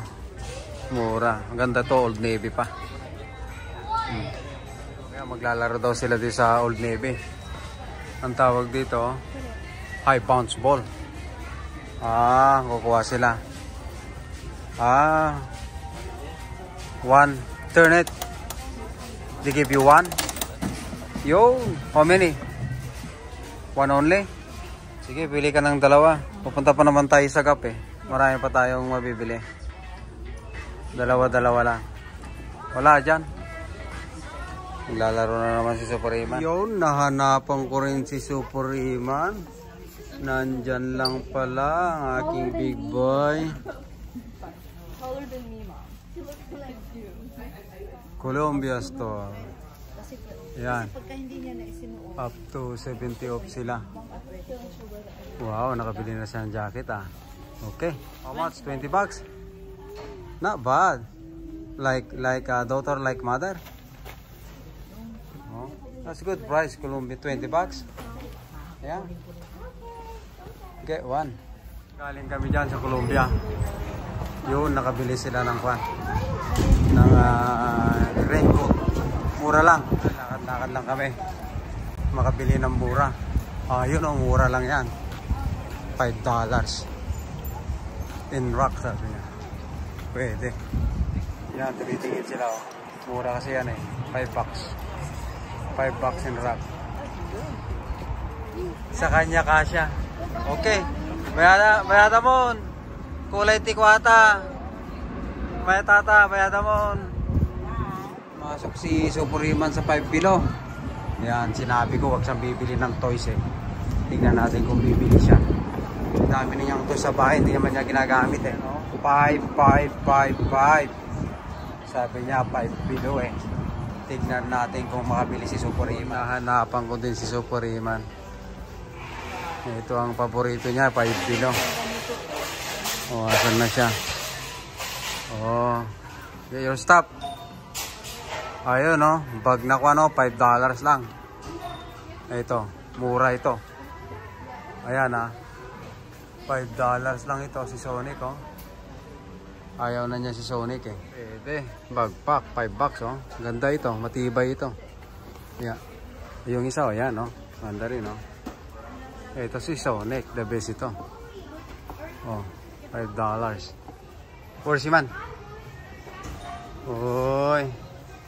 Mura. Ang ganda to, Old Navy pa. Kaya maglalaro daw sila dito sa Old Navy. Ang tawag dito, oh, high bounce ball. Kukuha sila. One. Turn it. They give you one. Yo, how many? One only? Sige, pili ka ng dalawa. Pupunta pa naman tayo sa Gap, eh. Marami pa tayong mabibili. Dalawa-dalawa lang. Wala dyan. Naglalaro na naman si Superiman. Yun, nahanapan ko rin si Superiman. Nandyan lang pala ang aking big boy. How old is me, Mom? Columbia store. Yan. Pagka hindi niya na isinuot. Up to 70 off sila. Wow, nakabili na siya ng jacket ah. Okay. How much? 20 bucks? Not bad. Like a daughter, like mother. Oh, that's good price. Colombia, 20 bucks. Yeah. Get one. Galing kami dyan sa Colombia. Yun, nakabili sila ng kwan. Ng raincoat. Mura lang. Lakad-lakad lang kami. Makabili ng mura. Yun oh, mura lang yan. $5. In rock, sabi niya. Pwede. Yan, tumitingin sila oh. Mura kasi yan eh. $5. $5 in rock. Sa kanya kasya. Okay. Bayada mon. Kulay tikwata. Bayada mon. Masok si Superiman sa 5 below. Yan, sinabi ko wag siyang bibili ng toys eh. Tingnan natin kung bibili siya. Dami na niyang toys sa bahay, hindi naman niya ginagamit eh. No? 5. Sabi niya 5 below eh. Tignan natin kung makabili si Superiman. Hanapan ko din si Superiman. Ito ang paborito niya, 5 below. Oh, asan na siya? Oh, get your stop. Ayun no, bag na ko ano, $5 lang. Ito, mura ito. Ayan ah. $5 lang ito si Sonic oh. Ayaw na niya si Sonic eh. Pwede, bagpack, $5 oh. Ganda ito, matibay ito. Yeah. Yung isa oh, yan oh. Ganda rin oh. Ito si Sonic, the best ito. Oh, $5. Where's si man? Oy.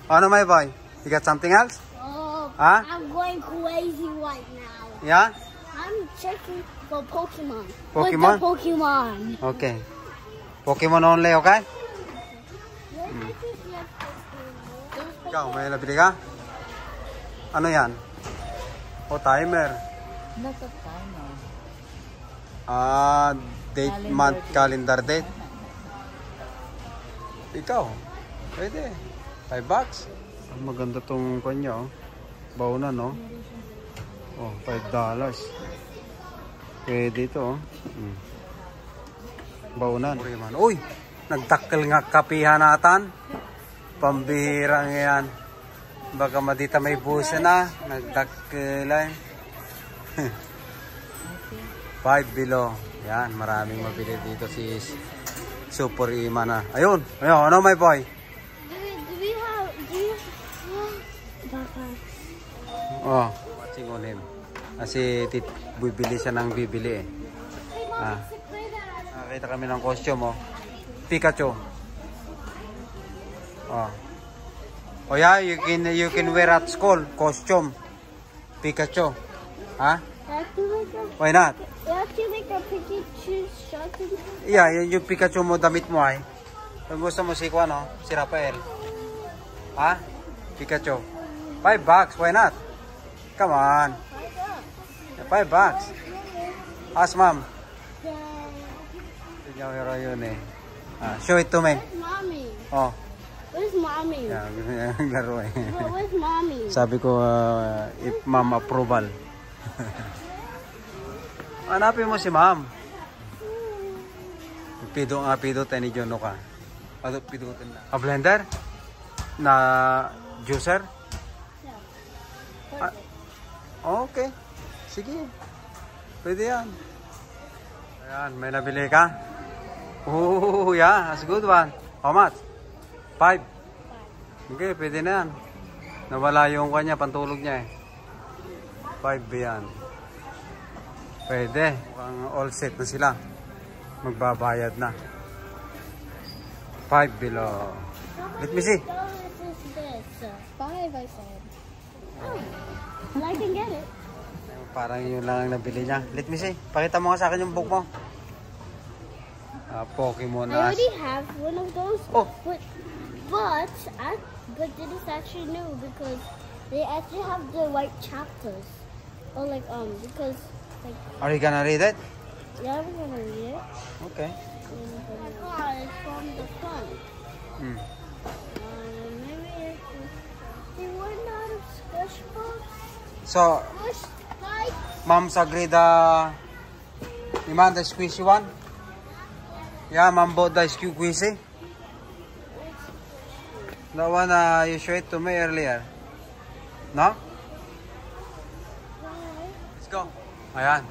Ano my boy? You got something else? Oh, huh? I'm going crazy right now. Yeah? I'm checking for Pokemon. Pokemon? With the Pokemon. Okay. Pokemon only, okay? Ikaw, may nabili ka? Ano yan? O, timer. Not a timer. Date, month, calendar date. Ikaw, pwede. $5. Maganda tong kanya, oh. Baunan, no? Oh, $5. Pwede ito, oh. Baunan. Uy, nagdakkel nga kapihan natan. Pambihira nga yan. Baka madita may busa na. Nagdakkelan. 5 below. Yan, maraming mabili dito si Superiman na. Ayun, ano my boy? Oh, watching on him. Kasi bibili siya ng bibili eh. Nakita kami ng costume oh. Pikachu. Oh. Oh yeah, you can wear at school costume. Pikachu. Ha? Why not? You have to make a Pikachu shot. Yeah, yung Pikachu mo damit mo ay. Kung gusto mo si Juan, no? Si Rafael. Ha? Pikachu. $5, why not? Come on. $5. Ask mom. Tignan mo yun eh. Show it to me. Where's mommy? Oh. Where's mommy? Yeah, laro eh. No, where's mommy? Sabi ko, if mom approval. Hanapin mo si ma'am. Pido nga, pido tayo ni Jono ka. Ano, pido tayo na. A blender? Na juicer? Okay. Sige. Pwede yan. Ayan, may nabili ka? Oh, yeah. That's a good one. How much? 5. Okay, pwede na yan. Nawala yung kanya, pantulog niya eh. 5 yan. Pwede. Mukhang all set na sila. Magbabayad na. 5 below. Let me see. $5, I said. Oh, well, I can get it. Parang yun lang ang nabili niya. Let me see. Pakita mo nga sa akin yung book mo. Pokemon. I already have one of those. Oh. But this is actually new because they actually have the white chapters. Or like because like. Are you gonna read it? Yeah, we're gonna read it. Okay. It's from the front. Maybe they were not of Squishmallows. So, Push, like, Mom's agreed you want the squishy one? Yeah, Mom bought the squishy. The one you showed to me earlier. No? Let's go. Ayan.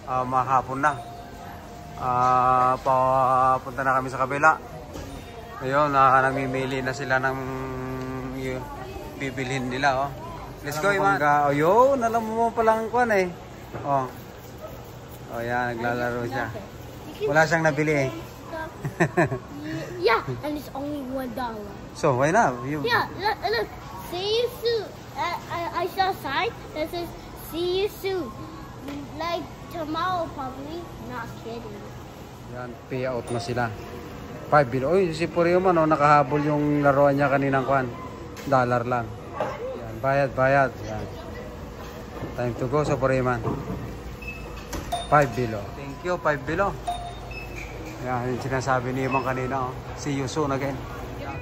Mahapon na. Papunta na kami sa kabila. Ayun, namimili na sila ng bibilhin nila. Oh. Let's go, Iman. Ayun, alam mo palang kuwan eh. Oh. Oh, yan, naglalaro siya. Wala siyang nabili eh. yeah, and it's only $1. So, why not? Yeah, look. See you soon. I saw a sign that says, see you soon. Like tomorrow, probably. Not kidding. Yan, payout na sila. 5 billion. Uy, si Purio man, oh, nakahabol yung laruan niya kaninang kwan. $1 lang. Yan, bayad. Yan. Time to go sa Purio man. 5 billion. Thank you, 5 billion. Yan, yung sinasabi ni Imang kanina. Oh. See you soon again. Yan,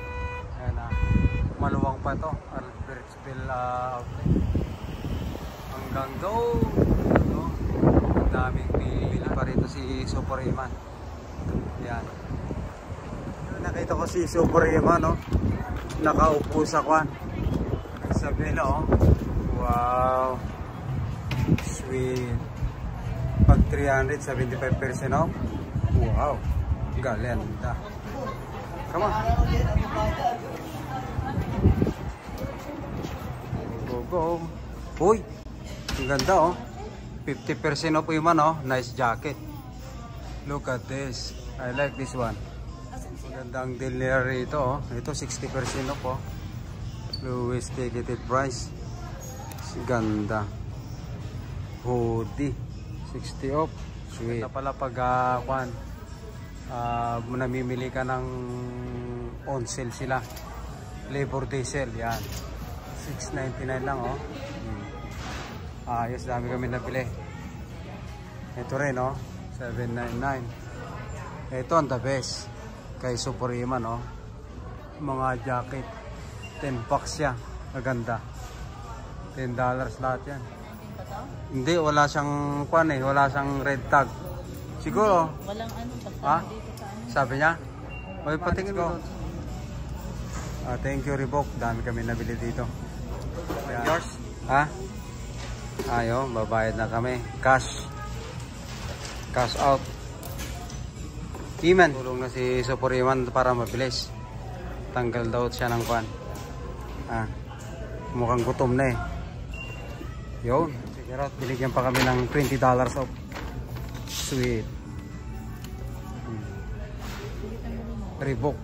maluwang pa to. Albertsville outlet. Hanggang go. Ang daming pili pa rito si Super Iman. Yan. Nakita ko si Super Iman, no? Nakaupo sa kwan. Sa vela, oh. Wow. Sweet. Pag 375% off. Wow. Galenda. Come on. Go. Uy. Ang ganda, oh. 50% off yung man, oh. Nice jacket. Look at this. I like this one. Magandang deal nila rito, oh. Ito 60% off, oh. Lowest ticketed price. Ganda. Hoodie. 60 off. Sweet. Ito pala pag namimili ka ng on sale sila. Labor Day sale. Yan. $6.99 lang, oh. Ayos, dami kami nabili. Ito rin, oh. $7.99. Ito ang the best. Kay Super Iman, oh. Mga jacket. 10 packs siya. Maganda. $10 lahat yan. Hindi, wala siyang kwan eh. Wala siyang red tag. Siguro. Walang ano. Ha? Sabi niya? May patingin ko. Thank you, Reebok. Dami kami nabili dito. Yours? Ha? Ayo, babayad na kami. Cash. Cash out. Iman. Tulong na si Super Iman para mabilis. Tanggal daw siya ng kwan. Mukhang gutom na eh. Yun. Siguro, binigyan pa kami ng $20 off. Sweet. Reebok.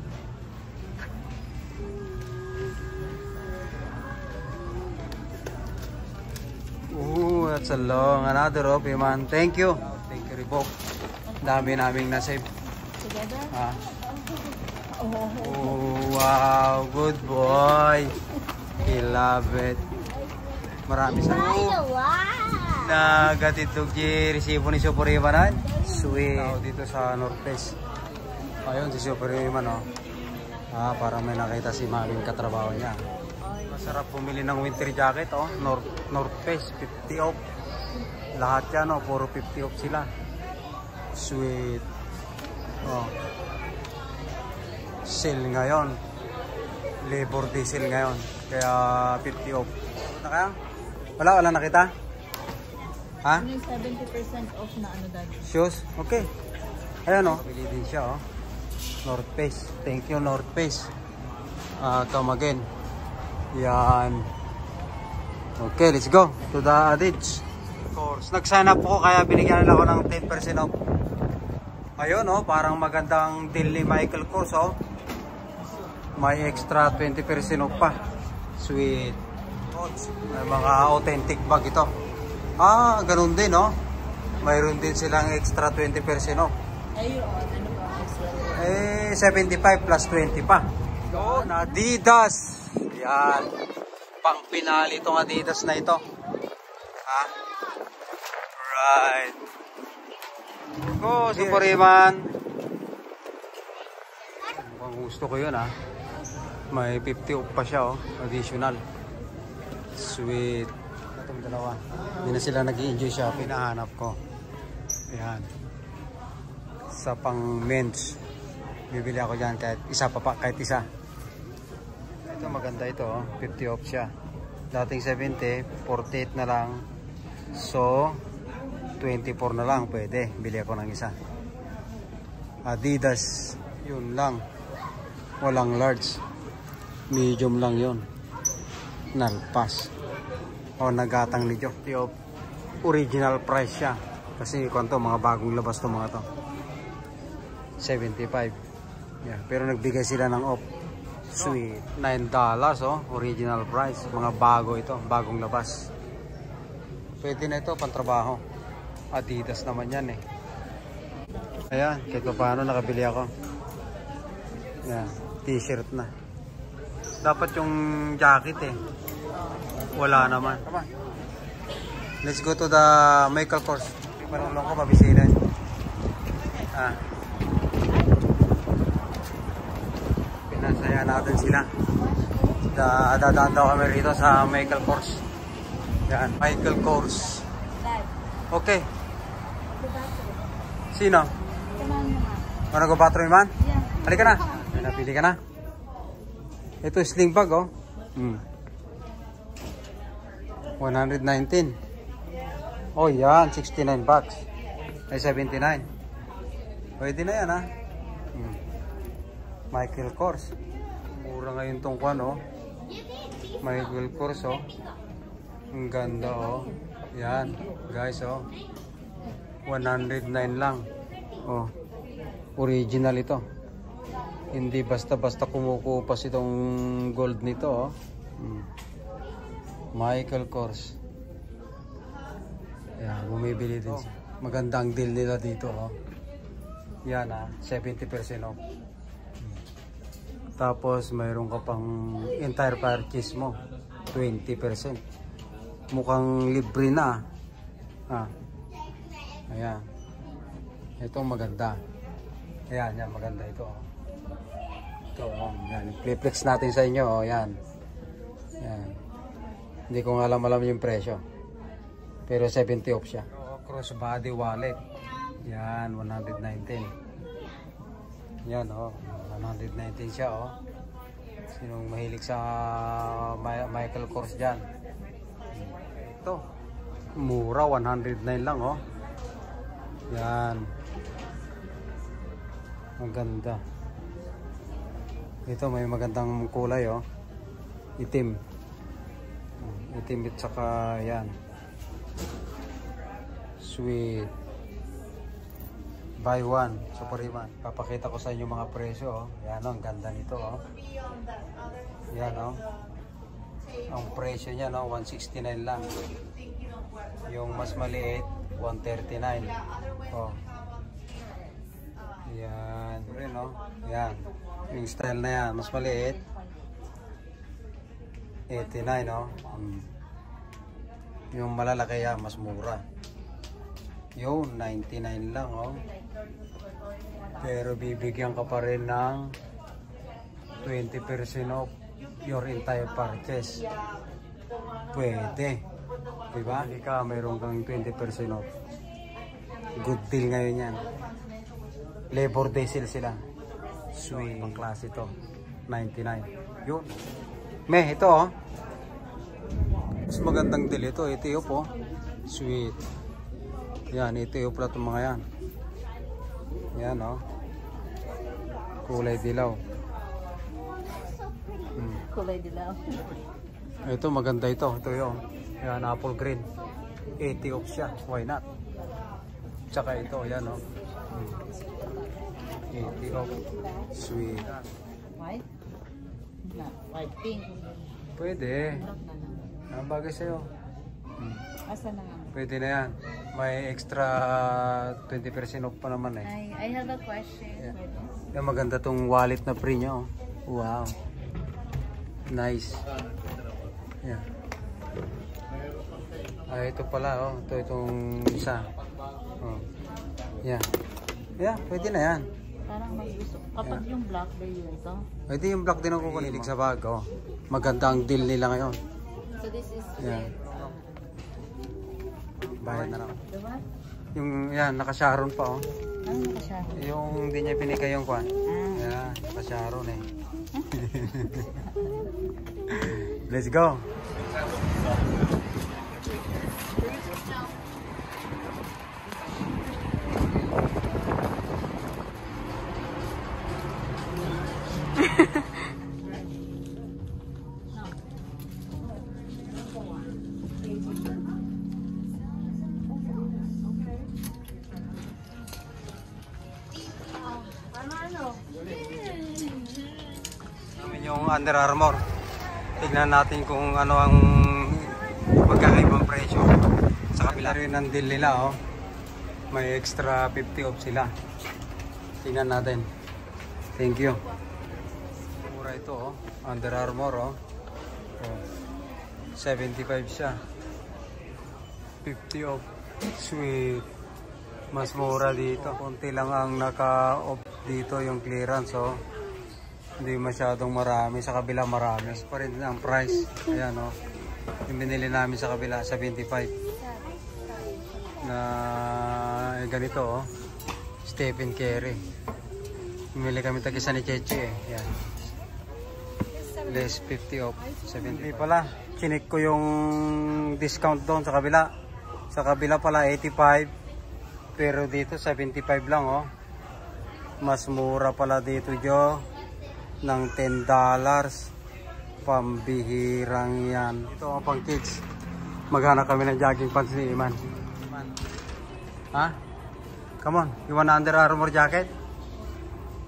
Ooh, that's a long. Another off, man. Thank you. Thank you, Reebok. Dami naming na-save. Together? Oh, wow. Good boy. I love it. Marami sa nagatitog di resibo ni Super Iman. Sweet. Dito sa Northwest. Ayun si Super Iman, oh. Para may nakita si maming katrabaho niya. Masarap pumili ng winter jacket, oh. Northwest 50 off. Lahat yan, oh. Puro 50 off sila. Sweet. Oh. Sale ngayon. Labor Day sale ngayon. Kaya 50 off. Na kaya? Wala nakita? Ha? Ano yung 70% off na ano dati? Shoes? Okay. Ayan, oh. Bili din siya, oh. North Face. Thank you, North Face. Come again. Yan. Okay, let's go to the Adage. Of course. Nag-sign up ko kaya binigyan nila ako ng 10% off. Ayun, oh. Parang magandang deal ni Michael Kors, oh. May extra 20% off pa. Sweet. May mga authentic bag ito. Ganun din, no? Mayroon din silang extra 20% off. Ayun, ano ba? 75 plus 20 pa. Yun, Adidas. Yan. Pang pinali itong Adidas na ito. Right. Go, Super Iman. Mukhang gusto ko yun, May 50 off pa siya, oh. Additional. Sweet. Itong dalawa. Hindi na sila nag-i-enjoy shopping. Hinahanap ko. Ayan. Sa pang men's. Bibili ako dyan kahit isa pa kahit isa. Ito maganda ito. 50 off siya. Dating 70, 48 na lang. So, 24 na lang. Pwede. Bili ako ng isa. Adidas. Yun lang. Walang large. Medium lang yun. Nalpas. O nagatang ni Joe. Original price siya. Kasi kung mga bagong labas to mga to. 75. Yeah, pero nagbigay sila ng off. Sweet. $9 oh. Original price. Mga bago ito. Bagong labas. Pwede na ito pantrabaho. Adidas naman yan eh. Ayan. Kahit pa paano nakabili ako. Yan. T-shirt na. Dapat yung jacket eh. Wala naman. Come on. Let's go to the Michael Kors. Marunong ko mabisita. Pinasaya natin sila. Dadaan daw kami rito sa Michael Kors. Yan. Michael Kors. Okay. Sino? Wanna go bathroom, man? Yeah. Halika na. May napili ka na. Ito sling bag oh. 119. Oh yan, 69 bucks. Ay 79. Pwede na yan ha. Michael Kors. Mura ngayon tong kwan oh. Michael Kors oh. Ang ganda oh. Yan, guys oh. 109 lang. Oh. Original ito. Hindi basta-basta kumukupas itong gold nito oh. Michael Kors. Yan, bumibili din siya. Magandang deal nila dito oh. Yan ah, 70% off. Tapos mayroon ka pang entire purchase mo 20%. Mukhang libre na ah. Ayan. Ito maganda. Ayan, yan maganda ito oh. Ito oh, yan. I-flex natin sa inyo oh, yan. Yan. Hindi ko nga alam yung presyo. Pero 70 off siya. Crossbody wallet. Yan, 119. Yan oh, 119 siya oh. Sinong mahilig sa Michael Kors dyan? Ito. Mura, 109 lang oh. Yan. Maganda. Ito may magandang kulay oh. Itim. Itim at saka yan. Sweet. Buy one, super iman. Papakita ko sa inyo mga presyo oh. Yan oh, ang ganda nito oh. Yan oh. Ang presyo niya no, 169 lang. Yung mas maliit 139. Oh. Yan, rin oh. Yan. Yung style na yan, mas maliit 89 oh. Yung malalaki yan, mas mura. Yung 99 lang oh. Pero bibigyan ka pa rin ng 20% off your entire purchase. Pwede. Diba? Hindi ka mayroon kang 20% off. Good deal ngayon yan. Labor Day sale sila. Sweet. Pang klase ito. 99. Yun. May ito oh. Mas magandang deal ito. Ito yun po. Sweet. Yan. Ito yun pala itong mga yan. Yan oh. Kulay dilaw. Kulay dilaw. Ito maganda ito. Ito yun. Yan, apple green. 80 off siya. Why not? Tsaka ito, yan o. 80 off. Sweet. White? White pink. Pwede. Ang bagay sa'yo. Asa na nga? Pwede na yan. May extra 20% off pa naman eh. I have a question. Yeah. Yan, maganda tong wallet na free niya oh. Wow. Nice. Yeah. Ito pala oh. Itong isa. Oh. Yeah. Yeah, pwede na yan. Parang mas gusto. Kapag yung black ba yun ito? Pwede yung black din ang kukunin sa bag oh. Maganda ang deal nila ngayon. So this is yeah. Bayad na lang. Diba? Yung yan, naka-Sharon pa oh. Ano na siya? Yung hindi niya binigay yung kwan. Yan, naka-Sharon eh. Let's go. Namin yung Under Armour. Tignan natin kung ano ang magkakaibang presyo. Sa kabila rin ng deal nila oh. May extra 50 off sila. Tignan natin. Thank you. Mura ito oh. Under Armour oh. 75 siya. 50 off. Sweet. Mas mura dito. Konti lang ang naka-off dito yung clearance oh. Hindi masyadong marami. Sa kabila marami. Mas pa rin ang price. Ayan oh. Yung binili namin sa kabila 75. Na ganito oh. Stephen Curry. Bumili kami tag-isa ni Cheche eh. Ayan. Less 50 off. 70 pala. Chinik ko yung discount doon sa kabila. Sa kabila pala 85. Pero dito 75 lang oh. Mas mura pala dito Jo. Ng $10. Pambihirang yan. Ito ang pang kids. Maghanap kami ng jogging pants ni Iman. Ha? Come on. You want Under Armour jacket?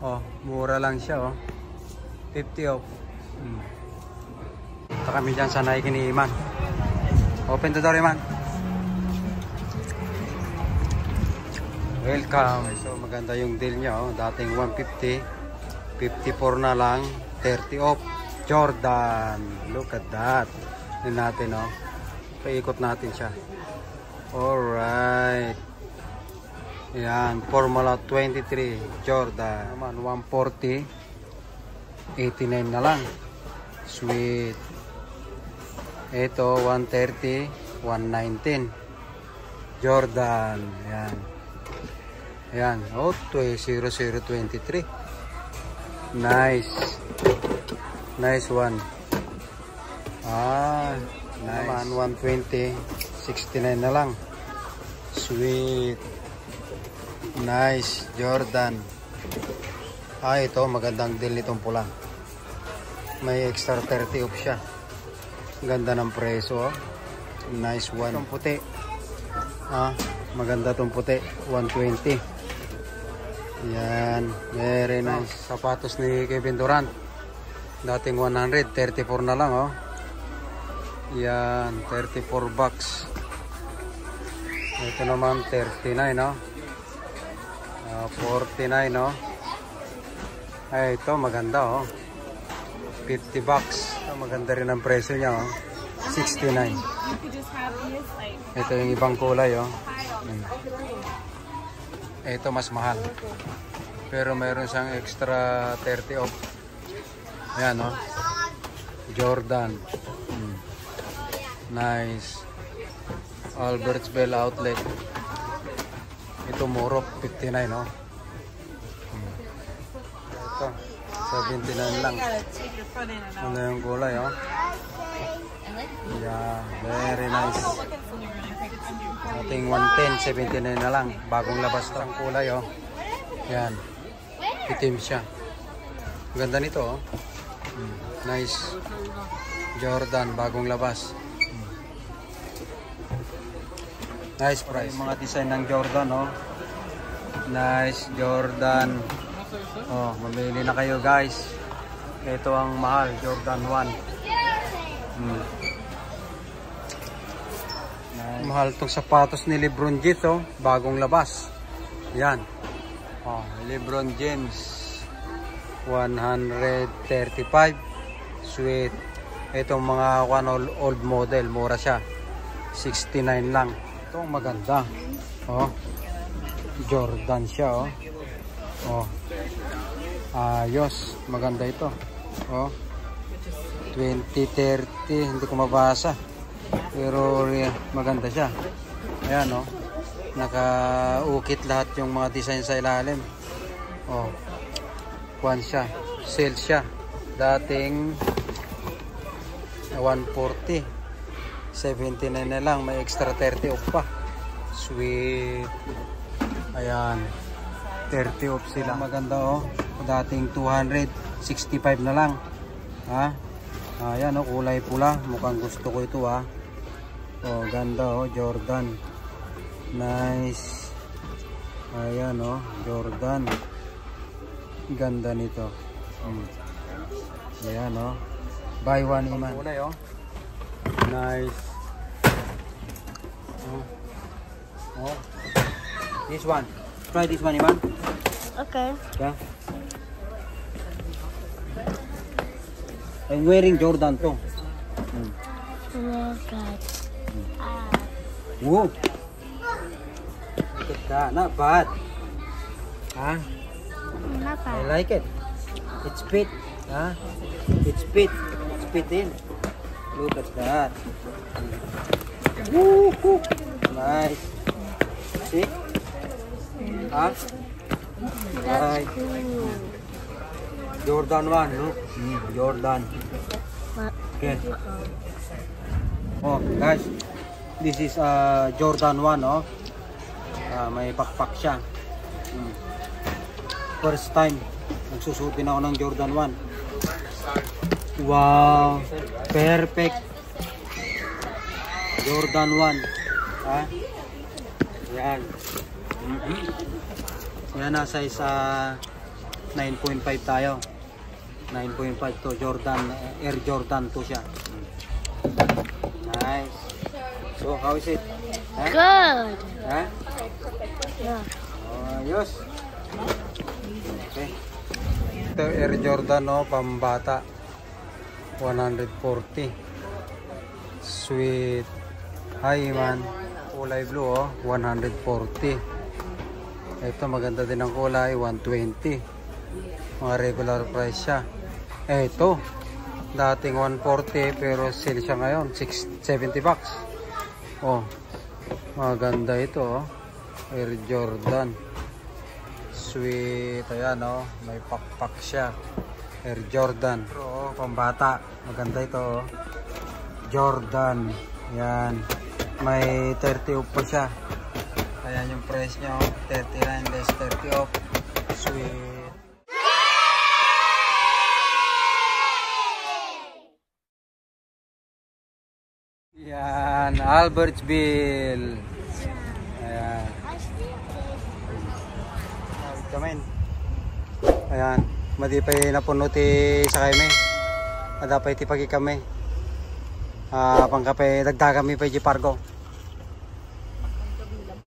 Oh, mura lang siya oh. 50 off. Ito kami dyan sa Nike ni Iman. Open the door Iman. Welcome. So maganda yung deal niya oh. Dating 150. 54 na lang, 30 off. Jordan. Look at that. Din natin oh. Paikot natin siya. Alright. Yan, Formula 23 Jordan. Naman 140. 89 na lang. Sweet. Ito 130, 119. Jordan. Yan. Yan. Oh, 0023. Nice. Nice one. Ah, nice. Naman 120, 69 na lang. Sweet. Nice. Jordan. Ah, ito magandang deal nitong pula. May extra 30 off siya. Ganda ng preso. Oh. Nice one. Itong puti. Ah, maganda itong puti. 120. Yan, very nice. Sapatos ni Kevin Durant. Dating 100, 34 na lang oh. Yan, 34 bucks. Ito naman 39 oh. 49 oh. Ay, ito maganda oh. 50 bucks. Ito, maganda rin ang presyo niya oh. 69. Ito yung ibang kulay oh. Ito mas mahal. Pero mayroon siyang extra 30 off. Ayan oh. Jordan. Nice. Albert's Bell Outlet. Ito muro 59 oh. Ito 79 lang. Ano yung kulay oh. Yeah, very nice. Ating 110, 79 na lang. Bagong labas ng kulay oh. Yan. Itim siya. Ganda nito oh. Nice. Jordan, bagong labas. Nice price. Mga design ng Jordan oh. Nice Jordan. Oh, mamili na kayo guys. Ito ang mahal, Jordan 1. Mahal tong sapatos ni LeBron James oh, bagong labas. Yan. Oh, LeBron James 135. Sweet. Itong mga old model, mura siya. 69 lang. Ito maganda. Oh. Jordan siya oh. Oh. Ayos, maganda ito. Oh. 2030, hindi ko mabasa. Pero maganda siya. Ayan, oh. Nakaukit lahat yung mga design sa ilalim. Oh. Kuwan siya. Sale siya. Dating 140. 79 na lang. May extra 30 off pa. Sweet. Ayan. 30 off sila. Maganda, oh. Dating 265 na lang. Ha? Ayan, oh. Kulay pula. Mukhang gusto ko ito, ha. Oh, ganda, oh. Jordan. Nice. Ayan, oh. Jordan. Ganda nito. Ayan, oh. Buy one, Iman. Kulay, oh. Nice. Oh. Oh. This one. Try this one, Iman. Okay. Yeah. I'm wearing Jordan too. Oh God. Whoa. Look at that. Not bad. Huh? Not I bad. like it. It's fit. Huh? It's fit. It's fit in. Look at that. Woo! Nice. See? Huh? That's Right. cool. Jordan 1, look. Jordan. What? Okay. Oh, guys. This is Jordan 1, oh. May pakpak siya. First time nagsusutin ako ng Jordan 1. Wow. Perfect. Jordan 1. Ha? Yan. Yan na size 9.5 tayo. 9.5 to Jordan, Air Jordan to siya. Nice. So, how is it? Huh? Good. Ha? Yeah. Ayos. Okay. Ito Air Jordan, no, pambata. 140. Sweet. Hi, man. Kulay blue, oh. 140. Ito maganda din ang kulay, 120. Mga regular price siya. Ito, dating 140 pero sale siya ngayon, 70 bucks. Oh, maganda ito, oh. Air Jordan. Sweet. Ayan, oh. May pakpak siya. Air Jordan. Oh, pambata. Maganda ito, oh. Jordan. Yan. May 30 off pa siya. Ayan yung price niya, oh. 39 less 30 off. Sweet. Yan, Albertsville. Ayan. Kamen. Ayan, madipay na puno ti sa kami. Adapay ti pagi kami. Pangkapay dagdag kami pa di pargo.